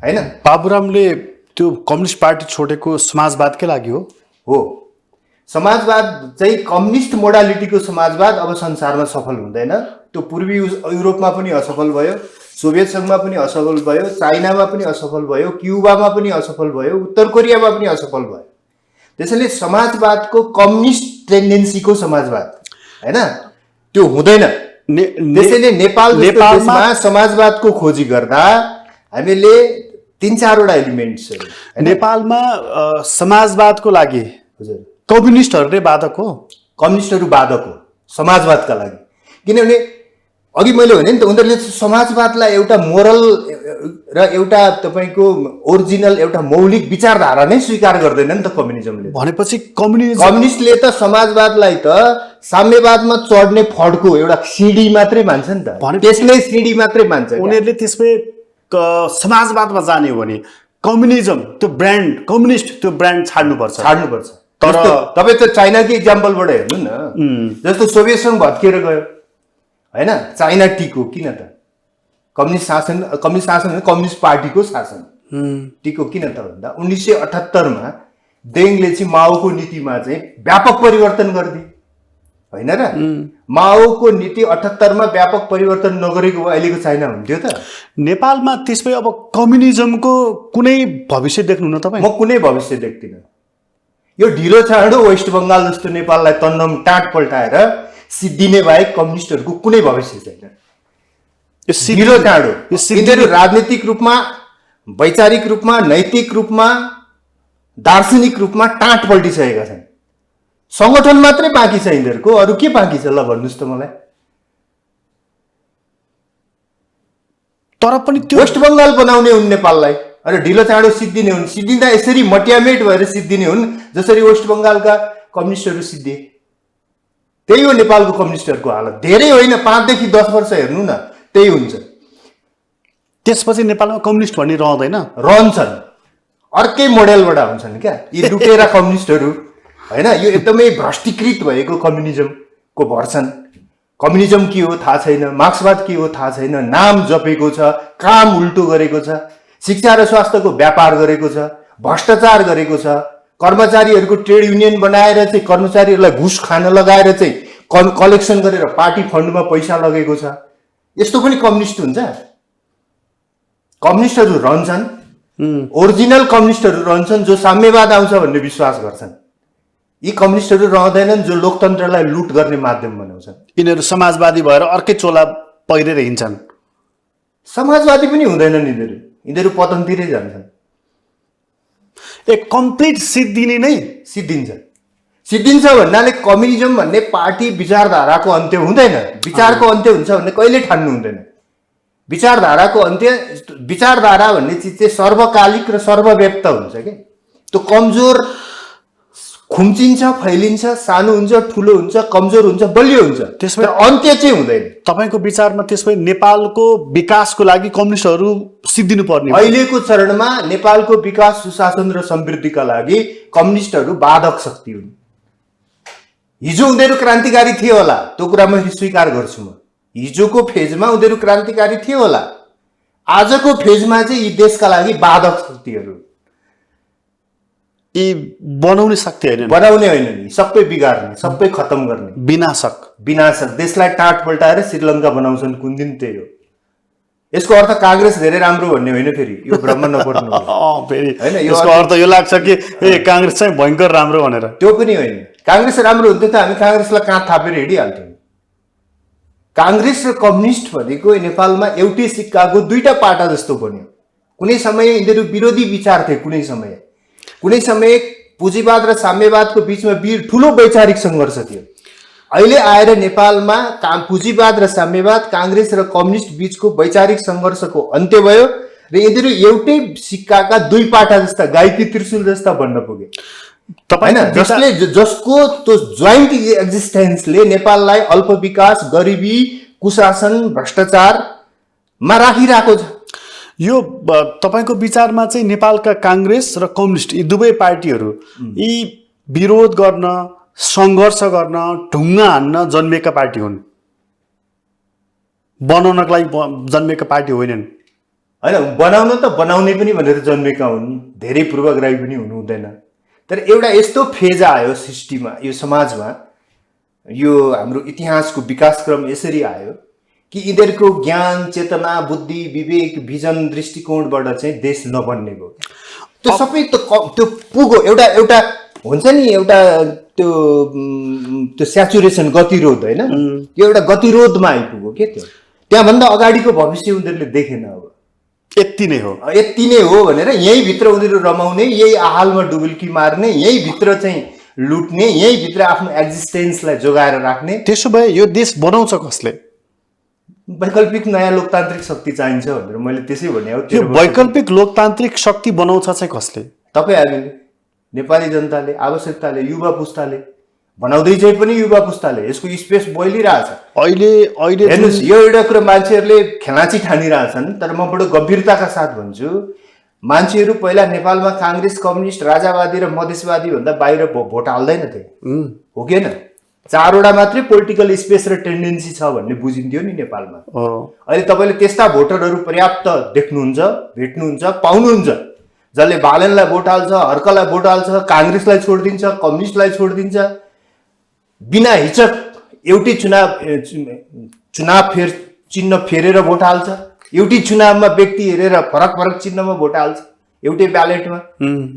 हैन। बाबुरामले त्यो कम्युनिस्ट पार्टी छोडेको समाजवादकै लागि हो। समाजवाद चाहिँ कम्युनिस्ट मोडालिटीको समाजवाद अब संसारमा सफल हुँदैन। त्यो पूर्वी युरोपमा पनि असफल भयो, सोभियत सङ्घमा पनि असफल भयो, चाइनामा पनि असफल भयो, क्युबामा पनि असफल भयो, उत्तर कोरियामा पनि असफल भयो। त्यसैले समाजवादको कम्युनिस्ट टेन्डेन्सीको समाजवाद हैन त्यो हुँदैन। त्यसैले नेपालमा समाजवादको खोजी गर्दा हामीले 3-4 वटा एलिमेन्ट्सहरू नेपालमा समाजवादको लागि हजुर कम्युनिस्टहरूले बाधक हो। कम्युनिस्टहरू बाधक हो समाजवादका लागि, किनभने अघि मैले भने नि त उनीहरूले समाजवादलाई एउटा मोरल र एउटा तपाईँको ओरिजिनल एउटा मौलिक विचारधारा नै स्वीकार गर्दैन नि त कम्युनिजमले। भनेपछि कम्युनिस्टले त समाजवादलाई त साम्यवादमा चढ्ने फड्को एउटा सिडी मात्रै मान्छ नि त, त्यसले सिडी मात्रै मान्छ। उनीहरूले त्यसमै समाजवादमा जाने हो भने कम्युनिजम त्यो ब्रान्ड, कम्युनिस्ट त्यो ब्रान्ड छाड्नुपर्छ। तर तपाईँ त चाइनाकै इक्जाम्पलबाट हेर्नु न, जस्तो सोभियत सङ्घ भत्किएर गयो हैन, चाइना टिको किन त? कम्युनिस्ट शासन कम्युनिस्ट पार्टीको शासन टिको किन त भन्दा 1978 मा देङले चाहिँ माओको नीतिमा चाहिँ व्यापक परिवर्तन गरिदिए होइन र? माओको नीति 78 मा व्यापक परिवर्तन नगरेको भए अहिलेको चाइना हुन्थ्यो त? नेपालमा त्यसमै अब कम्युनिजमको कुनै भविष्य देख्नुहुन्न तपाईँ? म कुनै भविष्य देख्दिनँ। यो ढिलो चाँडो वेस्ट बङ्गाल जस्तो नेपाललाई तन्नम टाँट पल्टाएर सिद्धिने बाहेक कम्युनिस्टहरूको कुनै भविष्य छैन। ढिलो चाँडो यिनीहरू राजनीतिक रूपमा, वैचारिक रूपमा, नैतिक रूपमा, दार्शनिक रूपमा टाँट पल्टिसकेका छन्। सङ्गठन मात्रै बाँकी छ यिनीहरूको, अरू के बाँकी छ ल भन्नुहोस् त मलाई। तर पनि त्यो वेस्ट बङ्गाल बनाउने हुन् नेपाललाई, अनि ढिलो चाँडो सिद्धिने हुन्। सिद्धिँदा यसरी मटियामेट भएर सिद्धिने हुन् जसरी वेस्ट बङ्गालका कम्युनिस्टहरू सिद्धे। त्यही हो नेपालको कम्युनिस्टहरूको हालत। धेरै होइन, 5 देखि 10 वर्ष हेर्नु न, त्यही हुन्छ। त्यसपछि नेपालमा कम्युनिस्ट भन्ने रहन्छन्, अर्कै मोडेलबाट हुन्छन् क्या यी लुटेरा कम्युनिस्टहरू होइन। यो एकदमै भ्रष्टीकृत भएको कम्युनिजमको भर्छन्। कम्युनिजम के हो थाहा छैन, मार्क्सवाद के हो थाहा छैन, नाम जपेको छ, काम उल्टो गरेको छ, शिक्षा र स्वास्थ्यको व्यापार गरेको छ, भ्रष्टाचार गरेको छ, कर्मचारीहरूको ट्रेड युनियन बनाएर चाहिँ कर्मचारीहरूलाई घुस खान लगाएर चाहिँ कलेक्सन गरेर पार्टी फन्डमा पैसा लगेको छ। यस्तो पनि कम्युनिस्ट हुन्छ? कम्युनिस्टहरू रहन्छन्, ओरिजिनल कम्युनिस्टहरू रहन्छन् जो साम्यवाद आउँछ भन्ने विश्वास गर्छन्। यी कम्युनिस्टहरू रहँदैनन् जो लोकतन्त्रलाई लुट गर्ने माध्यम बनाउँछन्। यिनीहरू समाजवादी भएर अर्कै चोला पहिरेर हिँड्छन्। समाजवादी पनि हुँदैनन् यिनीहरू पतनतिरै जान्छन्। एक कम्प्लिट सिद्धिने नै सिद्धिन्छ भन्नाले कम्युनिजम भन्ने पार्टी विचारधाराको अन्त्य हुँदैन। विचारको अन्त्य हुन्छ भन्ने कहिले ठान्नु हुँदैन। विचारधाराको अन्त्य, विचारधारा भन्ने चिज चाहिँ सर्वकालिक र सर्वव्याप्त हुन्छ के। त्यो कमजोर खुम्चिन्छ, फैलिन्छ, सानो हुन्छ, ठुलो हुन्छ, कमजोर हुन्छ, बलियो हुन्छ, त्यसमा अन्त्य चाहिँ हुँदैन। तपाईँको विचारमा त्यसमै नेपालको विकासको लागि कम्युनिस्टहरू सिद्धिनु पर्ने? अहिलेको चरणमा नेपालको विकास, सुशासन र समृद्धिका लागि कम्युनिस्टहरू बाधक शक्ति हुन्। हिजो उनीहरू क्रान्तिकारी थिए होला, त्यो कुरा म स्वीकार गर्छु। म हिजोको फेजमा उनीहरू क्रान्तिकारी थिए होला, आजको फेजमा चाहिँ यी देशका लागि बाधक शक्तिहरू। यी बनाउने शक्ति होइन, बनाउने होइन नि, सबै बिगार्ने, सबै खत्म गर्ने, विनाशक देशलाई टाट पल्टाएर श्रीलङ्का बनाउँछन्। कुन दिन त्यही हो। यसको अर्थ काङ्ग्रेस धेरै राम्रो भन्ने होइन, फेरि यो भ्रम नपर्नु फेरि होइन। यसको अर्थ यो लाग्छ कि ए काङ्ग्रेस चाहिँ भयङ्कर राम्रो भनेर। त्यो पनि होइन। काङ्ग्रेस राम्रो हुन्थ्यो त हामी काङ्ग्रेसलाई काँध थापेर हिँडिहाल्थ्यौँ। काङ्ग्रेस र कम्युनिस्ट भनेको नेपालमा एउटै सिक्काको दुईटा पाटा जस्तो बन्यो। कुनै समय यिनीहरू विरोधी विचार थिए, कुनै समय पुँजीवाद र साम्यवादको बिचमा ठुलो वैचारिक सङ्घर्ष थियो। अहिले आएर नेपालमा पुँजीवाद र साम्यवाद, काङ्ग्रेस र कम्युनिस्ट बिचको वैचारिक सङ्घर्षको अन्त्य भयो र यिनीहरू एउटै सिक्काका दुई पाटा जस्ता, गाईकी त्रिशूल जस्ता बन्न पुगे होइन। जसको त्यो जोइन्ट एक्जिस्टेन्सले नेपाललाई अल्प विकास, गरिबी, कुशासन, भ्रष्टाचारमा राखिरहेको छ। यो तपाईँको विचारमा चाहिँ नेपालका काङ्ग्रेस र कम्युनिस्ट यी दुवै पार्टीहरू यी विरोध गर्न, सङ्घर्ष गर्न, ढुङ्गा हान्न जन्मेका पार्टी हुन्, बनाउनको लागि जन्मेका पार्टी होइनन्? होइन, बनाउन त बनाउने पनि भनेर जन्मेका हुन्, धेरै पूर्वग्राही पनि हुनु हुँदैन। तर एउटा यस्तो फेज आयो सृष्टिमा, यो समाजमा, यो हाम्रो इतिहासको विकासक्रम यसरी आयो कि यिनीहरूको ज्ञान, चेतना, बुद्धि, विवेक, भिजन, दृष्टिकोणबाट चाहिँ देश नबन्ने भयो। त्यो सबै त्यो पुगो एउटा हुन्छ नि, एउटा त्यो स्याचुरेसन, गतिरोध होइन, त्यो एउटा गतिरोधमा आइपुग्यो के। त्यो त्यहाँभन्दा अगाडिको भविष्य उनीहरूले देखेन। अब यति नै हो भनेर यहीँभित्र उनीहरू रमाउने, यही आहालमा डुबुल्की मार्ने, यहीँभित्र चाहिँ लुट्ने, यहीँभित्र आफ्नो एक्जिस्टेन्सलाई जोगाएर राख्ने। त्यसो भए यो देश बनाउँछ कसले? वैकल्पिक नयाँ लोकतान्त्रिक शक्ति चाहिन्छ भनेर मैले त्यसै भने हो। त्यो वैकल्पिक लोकतान्त्रिक शक्ति बनाउँछ चाहिँ कसले? तपाईँ हामीले, नेपाली जनताले, आवश्यकताले, युवा पुस्ताले बनाउँदै चाहिँ पनि युवा पुस्ताले। यसको स्पेस बोलिरहेछ अहिले हेर्नुहोस्। यो एउटा कुरा मान्छेहरूले खेलाची ठानिरहेछन्, तर म बडो गम्भीरताका साथ भन्छु, मान्छेहरू पहिला नेपालमा काङ्ग्रेस, कम्युनिस्ट, राजावादी र मधेसवादी भन्दा बाहिर भोट हाल्दैनथे, हो कि होइन? 4 वटा मात्रै पोलिटिकल स्पेस र टेन्डेन्सी छ भन्ने बुझिन्थ्यो नि नेपालमा। अहिले तपाईँले त्यस्ता भोटरहरू पर्याप्त देख्नुहुन्छ, भेट्नुहुन्छ, पाउनुहुन्छ, जसले बालनलाई भोट हाल्छ, हर्कलाई भोट हाल्छ, काङ्ग्रेसलाई छोडिदिन्छ, कम्युनिस्टलाई छोडिदिन्छ, बिना हिचक एउटै चुनाव चिन्ह फेरेर भोट हाल्छ, एउटै चुनावमा व्यक्ति हेरेर फरक फरक चिन्हमा भोट हाल्छ, एउटै ब्यालेटमा।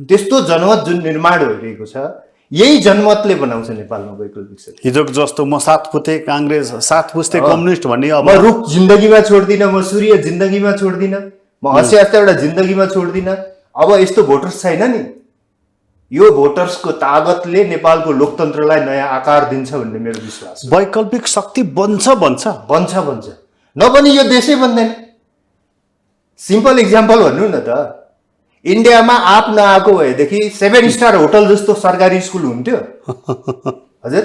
त्यस्तो जनमत जुन निर्माण भइरहेको छ, यही जनमतले बनाउँछ नेपालमा वैकल्पिक शक्ति। हिजोको जस्तो म 7 पुस्ते काङ्ग्रेस, 7 पुस्ते कम्युनिस्ट भन्ने, अब म रुख जिन्दगीमा छोड्दिनँ, म सूर्य जिन्दगीमा छोड्दिनँ, म हँसे हँस्दा एउटा जिन्दगीमा छोड्दिनँ। अब यस्तो भोटर्स छैन नि। यो भोटर्सको तागतले नेपालको लोकतन्त्रलाई नयाँ आकार दिन्छ भन्ने मेरो विश्वास हो। वैकल्पिक शक्ति बन्छ नबनी यो देशै बन्दैन। सिम्पल इक्जाम्पल भन्नु न त, इन्डियामा आप नआएको भएदेखि 7 स्टार होटल जस्तो सरकारी स्कुल हुन्थ्यो हजुर?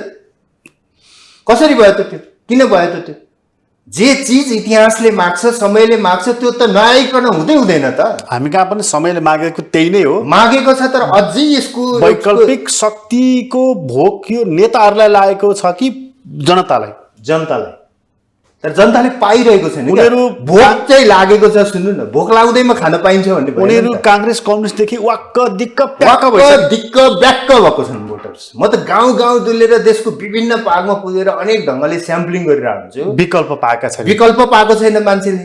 कसरी भयो त त्यो? किन भयो त त्यो? जे चिज इतिहासले माग्छ, समयले माग्छ, त्यो त नआइकन हुँदैन त। हामी कहाँ पनि समयले मागेको त्यही नै हो, मागेको छ। तर अझै यसको वैकल्पिक शक्तिको भोक यो नेताहरूलाई लागेको छ कि जनतालाई? तर जनताले पाइरहेको छैन क्या। उनीहरू भोक चाहिँ लागेको छ। सुन्नु न, भोक लाग्दैमा खान पाइन्छ भन्ने भएन नि उनीहरू त। काङ्ग्रेस कम्युनिस्टदेखि वाक्क दिक्क प्याक्क वाक्क भइसक्यो। दिक्क ब्याक्क भएको छन् भोटर्स। म त गाउँ गाउँ डुलेर देशको विभिन्न भागमा पुगेर अनेक ढङ्गले स्याम्पलिङ गरिरहेको हुन्छु। विकल्प पाएका छैन। विकल्प पाएको छैन मान्छेले।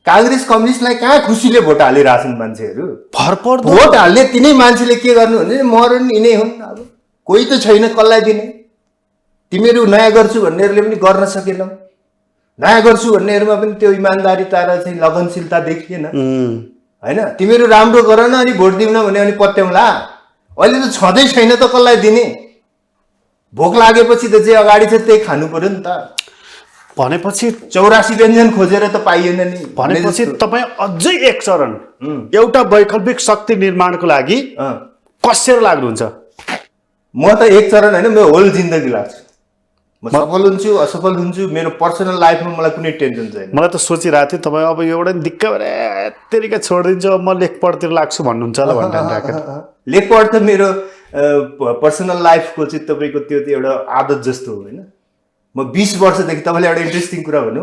काङ्ग्रेस कम्युनिस्टलाई कहाँ खुसीले भोट हालिरहेछन् मान्छेहरू। भरपर्दो भोट हाल्ने तिनै मान्छेले के गर्नु भने मरन यिनै हुन्। अब कोही त छैन कसलाई दिने। तिमीहरू नयाँ गर्छु भन्नेहरूले पनि गर्न सकेनौ। नयाँ गर्छु भन्नेहरूमा पनि त्यो इमान्दारिता र चाहिँ लगनशीलता देखिएन होइन। तिमीहरू राम्रो गर न अनि भोट दिउन भने अनि पत्याउँला। अहिले त छँदै छैन त कसलाई दिने। भोक लागेपछि त जे अगाडि छ त्यही खानु पर्यो नि त। भनेपछि 84 व्यञ्जन खोजेर त पाइएन नि। भनेपछि तपाईँ अझै एक चरण एउटा वैकल्पिक शक्ति निर्माणको लागि कसेर लाग्नुहुन्छ। म त एक चरण होइन, म होल जिन्दगी लाग्छु। म सफल हुन्छु असफल हुन्छु, मेरो पर्सनल लाइफमा मलाई कुनै टेन्सन छैन। मलाई त सोचिरहेको थिएँ तपाईँ अब एउटा दिक्क भएर यत्तिकै छोडिदिन्छु अब म लेखपढतिर लाग्छु भन्नुहुन्छ होला भनेर। लेखपढ त मेरो पर्सनल लाइफको चाहिँ तपाईँको त्यो एउटा आदत जस्तो हो होइन। म 20 वर्षदेखि, तपाईँले एउटा इन्ट्रेस्टिङ कुरा भन्नु,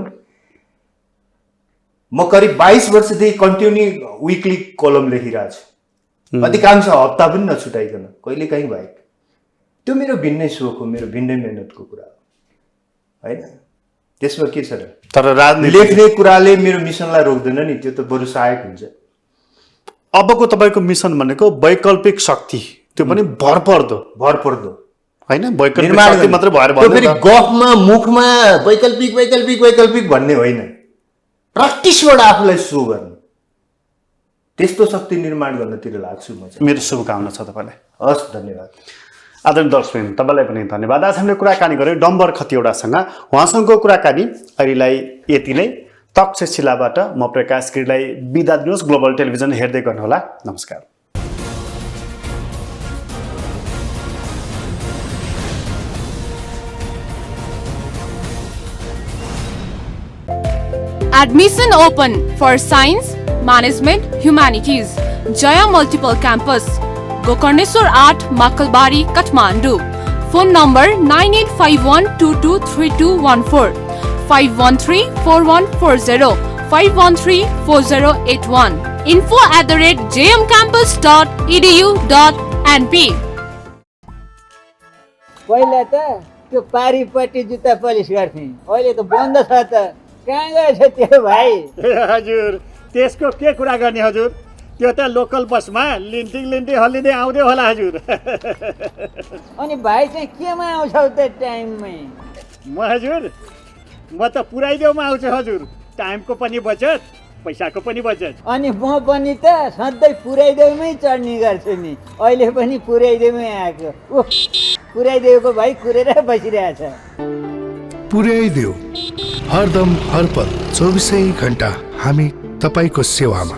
म करिब 22 वर्षदेखि कन्टिन्यू विकली कलम लेखिरहेको छु। अधिकांश हप्ता पनि नछुटाइकन, कहिले काहीँ बाहेक। त्यो मेरो भिन्नै सोख हो, मेरो भिन्नै मेहनतको कुरा हो होइन। त्यसमा के छ र। तर राजनीति लेख्ने कुराले मेरो मिसनलाई रोक्दैन नि, त्यो त बरु सहायक हुन्छ। अबको तपाईँको मिसन भनेको वैकल्पिक शक्ति, त्यो पनि भरपर्दो होइन। वैकल्पिक शक्ति मात्रै भएर फेरि गफमा मुखमा वैकल्पिक वैकल्पिक वैकल्पिक भन्ने होइन, प्र्याक्टिसबाट आफूलाई सो गर्नु, त्यस्तो शक्ति निर्माण गर्नतिर लाग्छु म चाहिँ। मेरो शुभकामना छ तपाईँलाई। हस्, धन्यवाद। आदरणीय दर्शकवृन्द, तपाईँलाई पनि धन्यवाद। आज हामीले कुराकानी गऱ्यौँ डम्बर खतिवडासँग। उहाँसँगको कुराकानी अहिलेलाई यति नै। तक्षशिलाबाट म प्रकाश गिरीलाई बिदा दिनुहोस्। ग्लोबल टेलिभिजन हेर्दै गर्नुहोला। नमस्कार। Admission open for Science, Management, Humanities. Jaya Multiple Campus. Gokarneswar 8, Makalbari, Kathmandu. Phone number 9851223214, 5134140, 5134081. info@jmcampus.edu.np. पहिला त त्यो पारिपट्टि जुत्ता पलिस गर्थे, अहिले त बन्द छ त। कहाँ गएछ त्यो भाइ? हजुर त्यसको के कुरा गर्ने हजुर, त्यो त लोकल बसमा लिन्टिङ हल्लिँदै आउँदै होला हजुर। अनि भाइ चाहिँ केमा आउँछौ त टाइममै? म हजुर म त पुऱ्याइदेऊमा आउँछु हजुर। टाइमको पनि बचत, पैसाको पनि बचत। अनि म पनि त सधैँ पुऱ्याइदेउमै चढ्ने गर्छु नि, अहिले पनि पुऱ्याइदेउमै आएको। ओह, पुऱ्याइदेउको भाइ कुरेर बसिरहेछ। पुर्याइदेऊ हरदम हरपल 24 घण्टा हामी तपाईँको सेवामा।